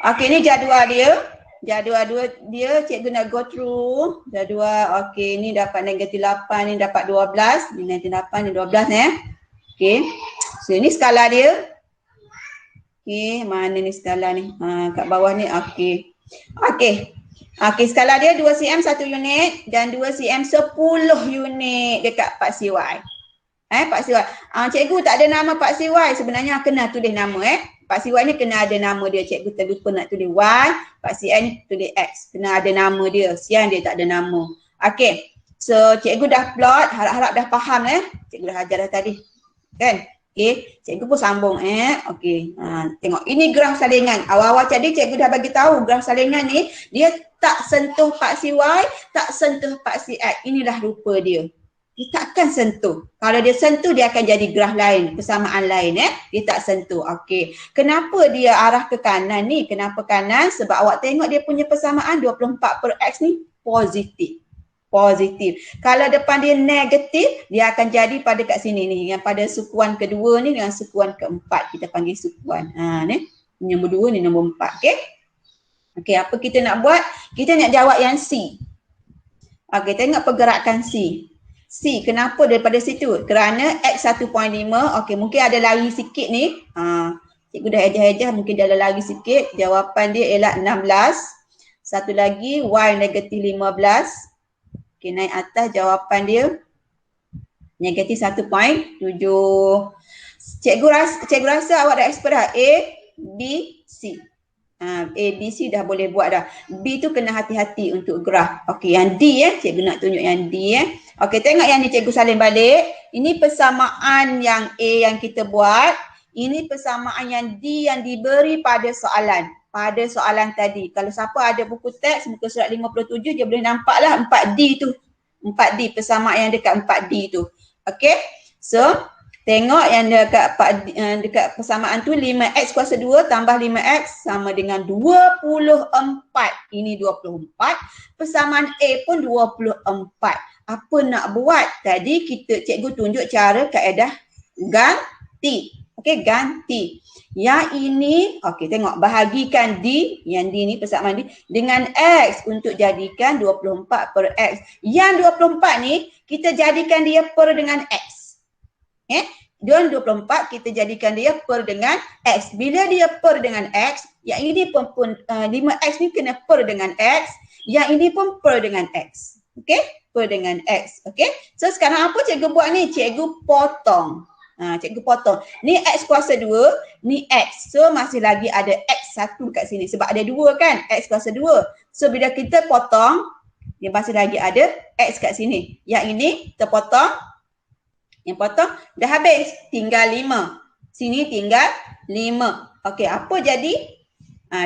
Okey, ni jadual dia. Jadual dia cikgu nak go through jadual. Okey, ni dapat negatif 8, ni dapat 12, ni negatif 8, ni 12 Okey. So ni skala dia. Okey, mana ni skala ni? Kat bawah ni. Okey. Okey. Okey, skala dia 2 cm 1 unit dan 2 cm 10 unit dekat Pak CY. Pak CY. Cikgu tak ada nama Pak CY. Sebenarnya kena tulis nama Pak CY ni kena ada nama dia. Cikgu terlupa nak tulis Y. Pak CY ni tulis X. Kena ada nama dia. Sian dia tak ada nama. Okey. So cikgu dah plot. Harap-harap dah faham Cikgu dah ajar dah tadi. Kan? Okey. Cikgu pun sambung Okey. Tengok. Ini graf salingan. Awal-awal tadi cikgu dah bagi tahu graf salingan ni. Dia tak sentuh Pak CY. Tak sentuh Pak CX. Inilah rupa dia. Dia takkan sentuh. Kalau dia sentuh, dia akan jadi graf lain, persamaan lain Dia tak sentuh. Okey. Kenapa dia arah ke kanan ni? Kenapa kanan? Sebab awak tengok dia punya persamaan 24/X ni positif. Positif. Kalau depan dia negatif, dia akan jadi pada kat sini ni. Yang pada sukuan kedua ni dengan sukuan keempat. Kita panggil sukuan. Ni. Nombor 2 ni nombor 4. Okey. Okey, apa kita nak buat? Kita nak jawab yang C. Okey, tengok pergerakan C. C, kenapa daripada situ? Kerana X 1.5, okey mungkin ada lari sikit ni. Cikgu dah ejah-ejah, mungkin dia ada lari sikit. Jawapan dia ialah 16. Satu lagi Y negatif 15. Okey, naik atas jawapan dia negatif 1.7. Cikgu rasa awak dah expert dah. A, B, C. A, B, C dah boleh buat dah. B tu kena hati-hati untuk graf. Okey, yang D cikgu nak tunjuk yang D Okey, tengok yang ni cikgu salin balik. Ini persamaan yang A yang kita buat. Ini persamaan yang D yang diberi pada soalan. Pada soalan tadi. Kalau siapa ada buku teks muka surat 57 dia boleh nampak lah 4D tu. 4D, persamaan yang dekat 4D tu. Okey. So, tengok yang dekat persamaan tu 5x kuasa 2 tambah 5x sama dengan 24. Ini 24. Persamaan A pun 24. Apa nak buat? Tadi cikgu tunjuk cara kaedah ganti. Okey, ganti. Yang ini, okey tengok bahagikan D, yang D ni persamaan D dengan X untuk jadikan 24/X. Yang 24 ni kita jadikan dia per dengan X. Dan 24 kita jadikan dia per dengan X. Bila dia per dengan X, yang ini pun 5X ni kena per dengan X. Yang ini pun per dengan X. Okey? Per dengan X. Okey? So sekarang apa cikgu buat ni? Cikgu potong. Cikgu potong. Ni X kuasa 2, ni X. So masih lagi ada X1 kat sini. Sebab ada 2 kan? X kuasa 2. So bila kita potong, dia masih lagi ada X kat sini. Yang ini terpotong. Yang potong dah habis. Tinggal 5. Sini tinggal 5. Okey, apa jadi?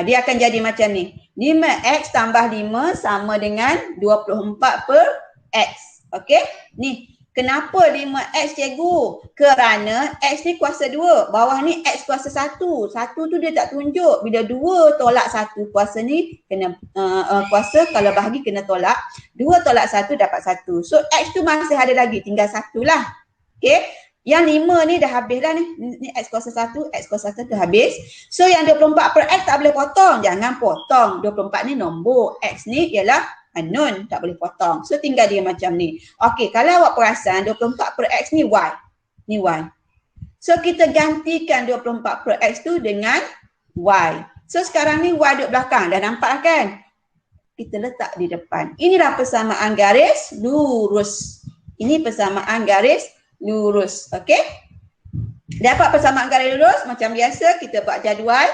Dia akan jadi macam ni. 5X tambah 5 sama dengan 24/X. Okey? Ni Kenapa 5x cikgu? Kerana x ni kuasa 2, bawah ni x kuasa 1. 1 tu dia tak tunjuk. Bila 2 tolak 1 kuasa ni kena kuasa kalau bahagi kena tolak. 2 tolak 1 dapat 1. So x tu masih ada lagi, tinggal 1 lah. Okey. Yang 5 ni dah habis lah ni. Ni x kuasa 1, x kuasa 1 habis. So yang 24 per x tak boleh potong. Jangan potong. 24 ni nombor. X ni ialah unknown, tak boleh potong. So tinggal dia macam ni. Okey, kalau awak perasan 24 per x ni y. Ni y. So kita gantikan 24 per x tu dengan y. So sekarang ni y duduk belakang. Dah nampak kan? Kita letak di depan. Inilah persamaan garis lurus. Ini persamaan garis lurus. Okey? Dapat persamaan garis lurus macam biasa kita buat jadual.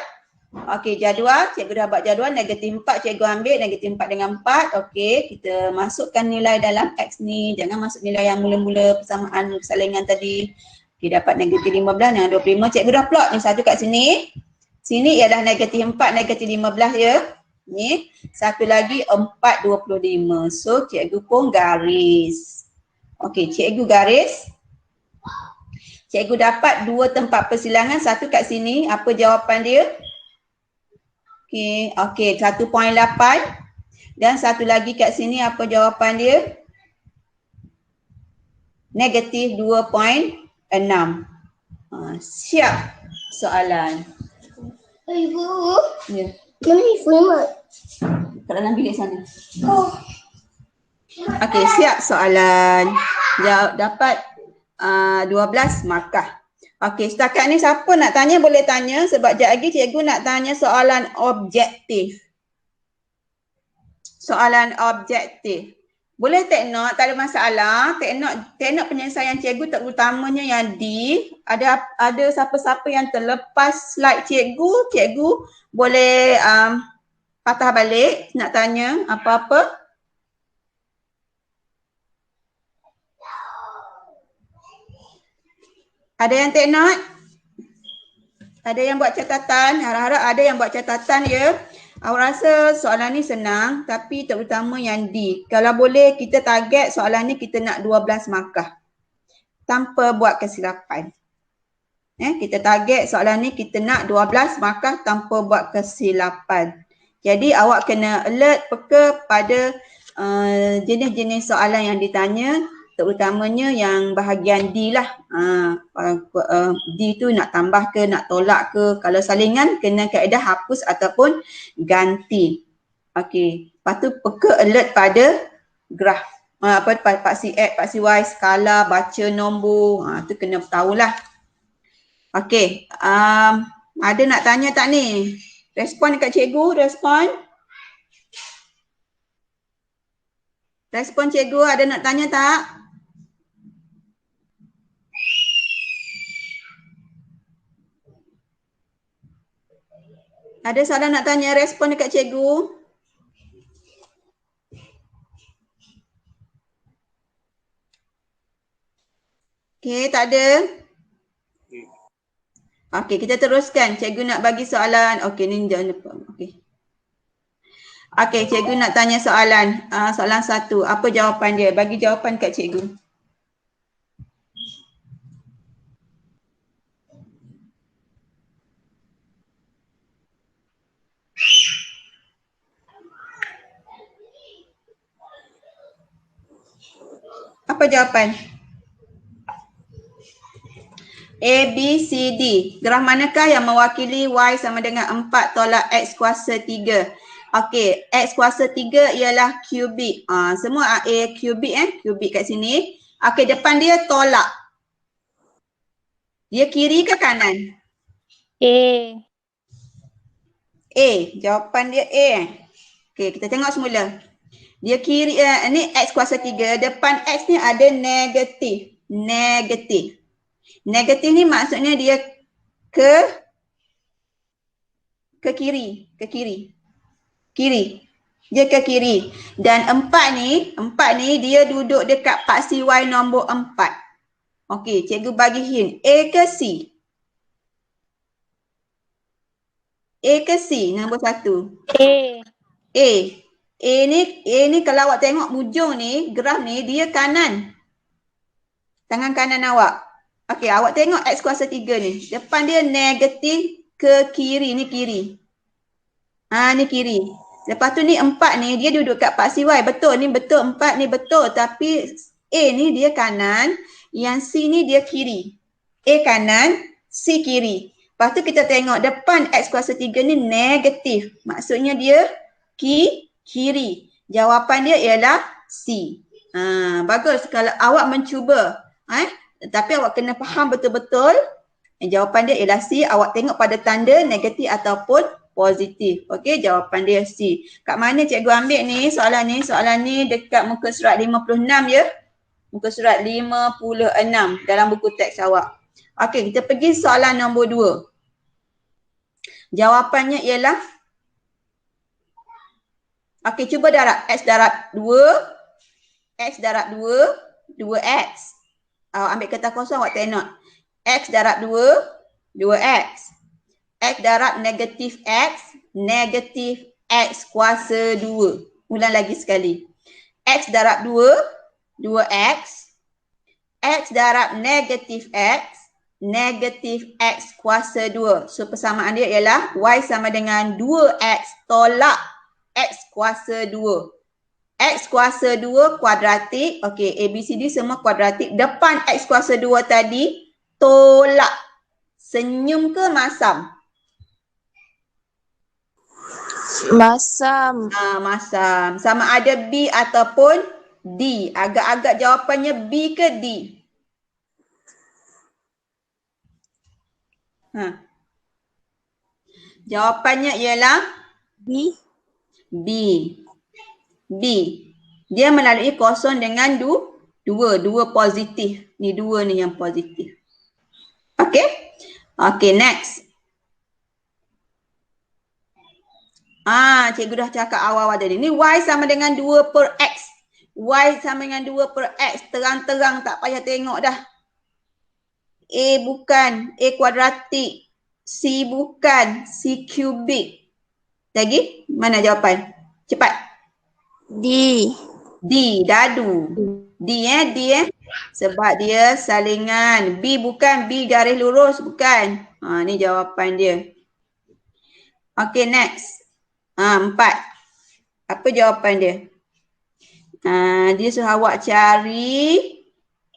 Okey, jadual. Cikgu dah buat jadual. Negatif 4 cikgu ambil. Negatif 4 dengan 4. Okey, kita masukkan nilai dalam X ni. Jangan masuk nilai yang mula-mula persamaan persalingan tadi. Okey, dapat negatif 15 dengan 25. Cikgu dah plot ni satu kat sini. Sini ialah negatif 4, negatif 15 ya. Ni. Satu lagi 4, 25. So, cikgu pun garis. Okey, cikgu garis. Cikgu dapat 2 tempat persilangan. Satu kat sini. Apa jawapan dia? Okey, 1.8 dan satu lagi kat sini apa jawapan dia? Negatif 2.6. Siap soalan. Ibu, Ya. mana ibu? Kat dalam bilik sana. Okey, siap soalan. Dapat 12 markah. Okey, setakat ni siapa nak tanya boleh tanya sebab sekejap lagi cikgu nak tanya soalan objektif. Soalan objektif. Boleh take note, tak ada masalah. Take note penyelesaian cikgu terutamanya yang D. Ada siapa-siapa yang terlepas slide cikgu, cikgu boleh patah balik nak tanya apa-apa. Ada yang take note? Ada yang buat catatan? Harap-harap ada yang buat catatan ya. Awak rasa soalan ni senang tapi terutama yang D. Kalau boleh kita target soalan ni kita nak 12 markah. Tanpa buat kesilapan. Kita target soalan ni kita nak 12 markah tanpa buat kesilapan. Jadi awak kena alert peka pada jenis-jenis soalan yang ditanya. Terutamanya yang bahagian D lah. D tu nak tambah ke, nak tolak ke. Kalau salingan kena kaedah hapus ataupun ganti. Okey. Lepas tu peka alert pada graf. Paksi X, paksi Y, skala, baca nombor. Tu kena tahulah. Okey. Ada nak tanya tak ni? Respon dekat cikgu, respon. Respon cikgu, ada nak tanya tak? Ada soalan nak tanya, respon dekat cikgu? Okey, tak ada? Okey, kita teruskan. Cikgu nak bagi soalan. Okey, ni jangan lupa. Okey. Okey, cikgu nak tanya soalan. Soalan 1. Apa jawapan dia? Bagi jawapan kat cikgu. Apa jawapan? A, B, C, D. Graf manakah yang mewakili Y sama dengan 4 tolak X kuasa 3? Okey, X kuasa 3 ialah kubik. Semua A kubik kubik kat sini. Okey, depan dia tolak. Dia kiri ke kanan? A. A. Jawapan dia A. Okey, kita tengok semula. Dia kiri, ni X kuasa 3. Depan X ni ada negatif. Negatif. Negatif ni maksudnya dia ke kiri. Ke kiri. Kiri. Dia ke kiri. Dan 4 ni dia duduk dekat paksi Y nombor 4. Okey, cikgu bagi hint. A ke C? A ke C nombor 1? A. A. A ni kalau awak tengok ujung ni, graf ni dia kanan. Tangan kanan awak. Okey, awak tengok X kuasa 3 ni. Depan dia negatif ke kiri. Ni kiri. Ni kiri. Lepas tu ni 4 ni dia duduk kat paksi Y. Betul, ni betul. 4 ni betul. Tapi A ni dia kanan. Yang C ni dia kiri. A kanan, C kiri. Lepas tu kita tengok depan X kuasa 3 ni negatif. Maksudnya dia kiri. Jawapan dia ialah C. Bagus kalau awak mencuba. Tapi awak kena faham betul-betul. Jawapan dia ialah C. Awak tengok pada tanda negatif ataupun positif. Okey, jawapan dia C. Kat mana cikgu ambil ni soalan ni? Soalan ni dekat muka surat 56 ya. Muka surat 56 dalam buku teks awak. Okey, kita pergi soalan nombor 2. Jawapannya ialah okey, cuba darab X darab 2. X darab 2, 2X. Awak ambil kertas kosong awak tengok. X darab 2, 2X. X darab negatif X, negatif X kuasa 2. Ulang lagi sekali. X darab 2, 2X. X darab negatif X, negatif X kuasa 2. So persamaan dia ialah Y sama dengan 2X tolak X kuasa 2. X kuasa 2 kuadratik. Okey, A, B, C, D semua kuadratik. Depan X kuasa 2 tadi tolak. Senyum ke masam? Masam. Masam. Sama ada B ataupun D. Agak-agak jawapannya B ke D? Jawapannya ialah B. B. Dia melalui kosong dengan 2 positif. Ni 2 ni yang positif. Okey? Okey, next. Cikgu dah cakap awal-awal tadi. Ni Y sama dengan 2 per X. Y sama dengan 2 per X. Terang-terang tak payah tengok dah. A bukan. A kuadratik. C bukan. C kubik. Lagi? Mana jawapan? Cepat. D. D. Dadu. D. Sebab dia salingan. B bukan. B garis lurus bukan. Ni jawapan dia. Okay, next. 4. Apa jawapan dia? Dia suruh awak cari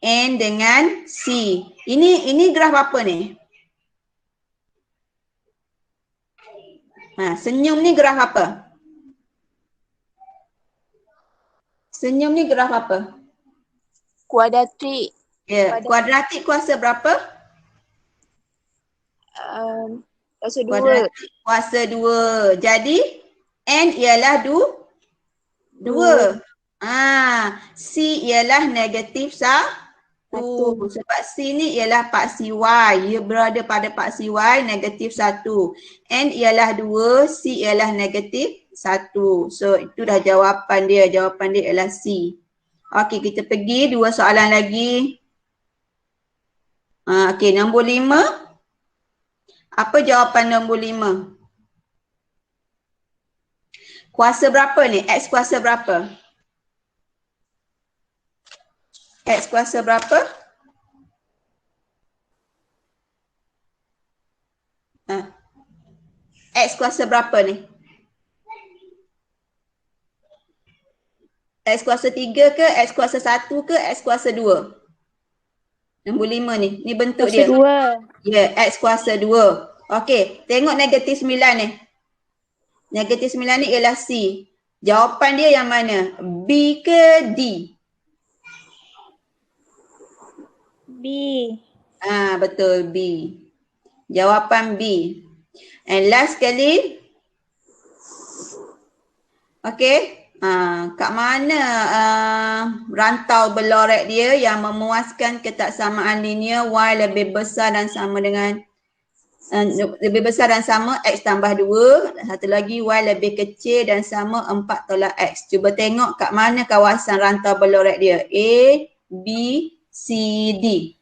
N dengan C. Ini graf apa ni? Senyum ni graf apa? Senyum ni graf apa? Kuadratik. Ya, kuadratik kuasa berapa? Kuasa 2. Kuadratik kuasa 2. Jadi N ialah 2. C ialah negatif 1. Sebab C ni ialah paksi Y. Ia berada pada paksi Y negatif 1. N ialah 2. C ialah negatif 1. So itu dah jawapan dia. Jawapan dia ialah C. Okey, kita pergi 2 soalan lagi. Okey, nombor 5. Apa jawapan nombor 5? Kuasa berapa ni? X kuasa berapa? X kuasa berapa? X kuasa berapa ni? X kuasa 3 ke? X kuasa 1 ke? X kuasa 2? Nombor 5 ni. Ni bentuk dia. Kuasa 2. Ya, X kuasa 2. Okey, tengok negatif 9 ni. Negatif 9 ni ialah C. Jawapan dia yang mana? B ke D? B. Betul, B. Jawapan B. And last sekali. Okey. Kat mana rantau berlorek dia yang memuaskan ketaksamaan linear Y lebih besar dan sama dengan lebih besar dan sama X tambah 2. Satu lagi Y lebih kecil dan sama 4 tolak X. Cuba tengok kat mana kawasan rantau berlorek dia. A, B, C, D.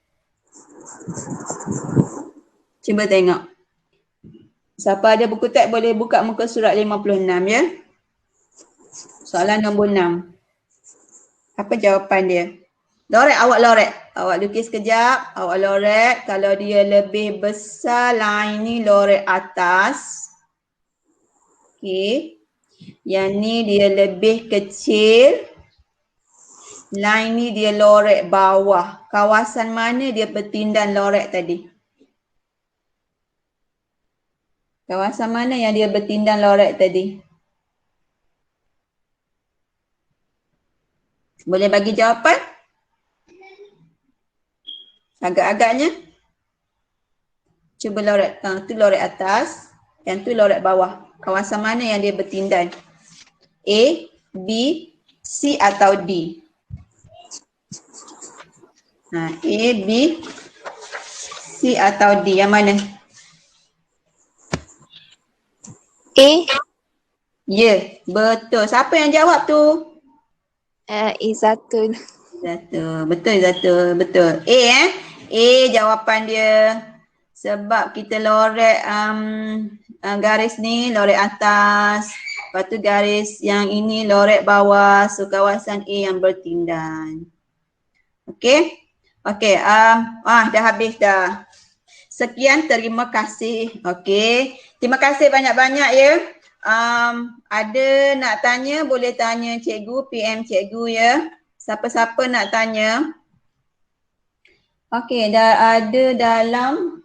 Cuba tengok. Siapa ada buku teks boleh buka muka surat 56 ya. Soalan nombor 6. Apa jawapan dia? Lorek, awak lorek. Awak lukis kejap, awak lorek. Kalau dia lebih besar, line ni lorek atas. Okey. Yang ni dia lebih kecil. Line ni dia lorek bawah. Kawasan mana dia bertindan lorek tadi? Kawasan mana yang dia bertindan lorek tadi? Boleh bagi jawapan? Agak-agaknya. Cuba lorek. Tu lorek atas. Yang tu lorek bawah. Kawasan mana yang dia bertindan? A, B, C atau D? A, B, C atau D? Yang mana? A. Ya, betul. Siapa yang jawab tu? Izzatul. Betul, betul. A A jawapan dia. Sebab kita lorek garis ni lorek atas. Lepas tu garis yang ini lorek bawah. So kawasan A yang bertindan. Okey? Okey, dah habis dah. Sekian, terima kasih. Okey. Terima kasih banyak-banyak ya. Ada nak tanya, boleh tanya cikgu, PM cikgu ya. Siapa-siapa nak tanya? Okey, dah ada dalam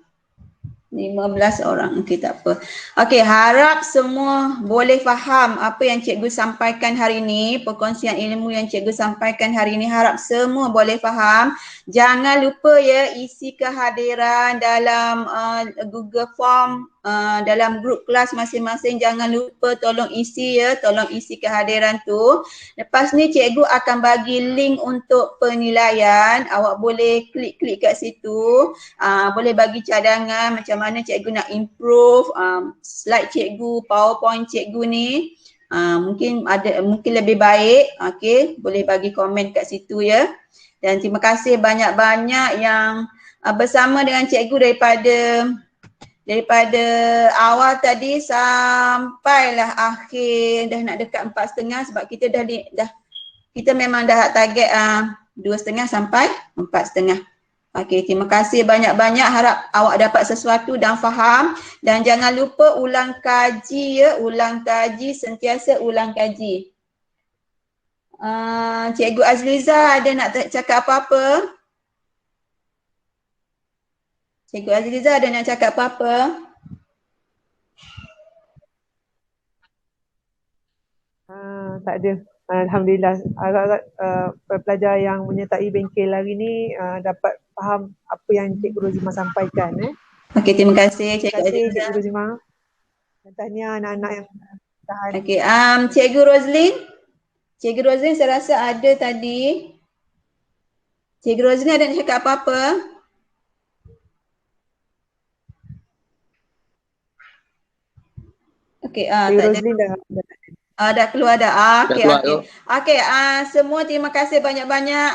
15 orang. Okey, tak apa. Okey, harap semua boleh faham apa yang cikgu sampaikan hari ini, perkongsian ilmu yang cikgu sampaikan hari ini, harap semua boleh faham. Jangan lupa ya isi kehadiran dalam Google Form dalam grup kelas masing-masing. Jangan lupa tolong isi ya, tolong isi kehadiran tu. Lepas ni cikgu akan bagi link untuk penilaian. Awak boleh klik-klik kat situ. Boleh bagi cadangan macam mana cikgu nak improve slide cikgu, PowerPoint cikgu ni. Mungkin lebih baik. Okey, boleh bagi komen kat situ ya. Dan terima kasih banyak-banyak yang bersama dengan cikgu daripada awal tadi sampailah akhir, dah nak dekat 4.30 sebab kita kita memang dah target 2.30 sampai 4.30. Okey, terima kasih banyak-banyak, harap awak dapat sesuatu dan faham, dan jangan lupa ulang kaji ya, sentiasa ulang kaji. Cikgu Azliza ada nak cakap apa-apa? Cikgu Azliza ada nak cakap apa-apa? Tak ada. Alhamdulillah. Agak-agak pelajar yang menyertai bengkel hari ni dapat faham apa yang Cikgu Rozima sampaikan. Okey, terima kasih Cikgu Terima kasih Azliza. Cikgu Rozima. Dan tahniah anak-anak yang tahan. Okey, Cikgu Roslin. Cikgu Roslin saya rasa ada tadi. Cikgu Roslin ada nak cakap apa-apa? Okey, tak Cikgu ada. Roslin dah Dah keluar dah. Okey, keluar okey. Okey, semua terima kasih banyak-banyak.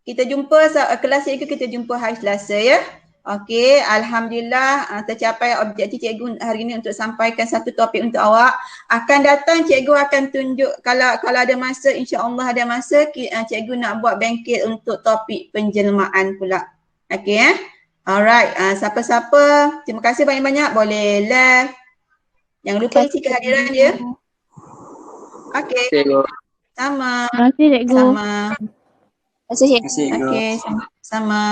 Kita jumpa kelas cikgu, kita jumpa hari Selasa ya. Okey, alhamdulillah tercapai objektif cikgu hari ini untuk sampaikan satu topik untuk awak. Akan datang cikgu akan tunjuk kalau ada masa, insya-Allah ada masa, cikgu nak buat bengkel untuk topik penjelmaan pula. Okey ya. Alright, siapa-siapa terima kasih banyak-banyak, boleh like. Jangan lupa isi kehadiran dia. Okey. Cikgu. Sama. Terima kasih cikgu. Sama. Terima kasih. Terima kasih, cikgu. Okey, sama.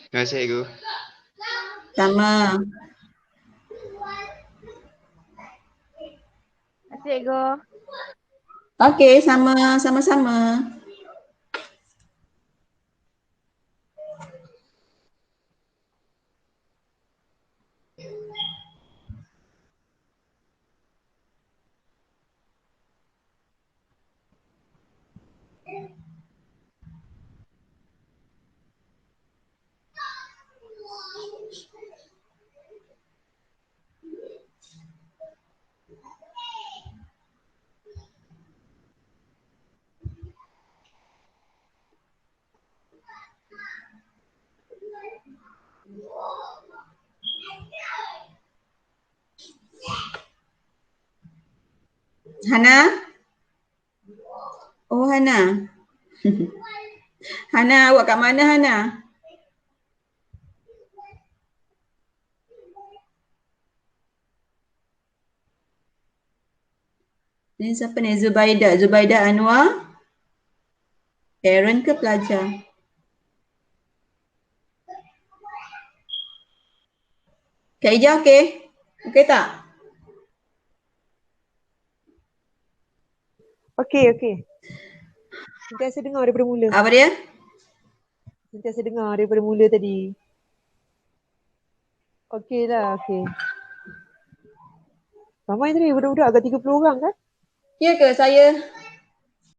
Terima kasih, cikgu. Sama. Terima kasih cikgu. Okey, sama-sama. Hana? Oh, Hana. Hana, awak kat mana Hana? Ni siapa ni? Zubaida. Zubaida Anwar. Parent ke pelajar? Kak Ija okey? Okey tak? Okey. Sentiasa dengar daripada mula. Apa dia? Sentiasa dengar daripada mula tadi. Okey lah, okey. Ramai tadi budak-budak agak 30 orang kan? Ya ke saya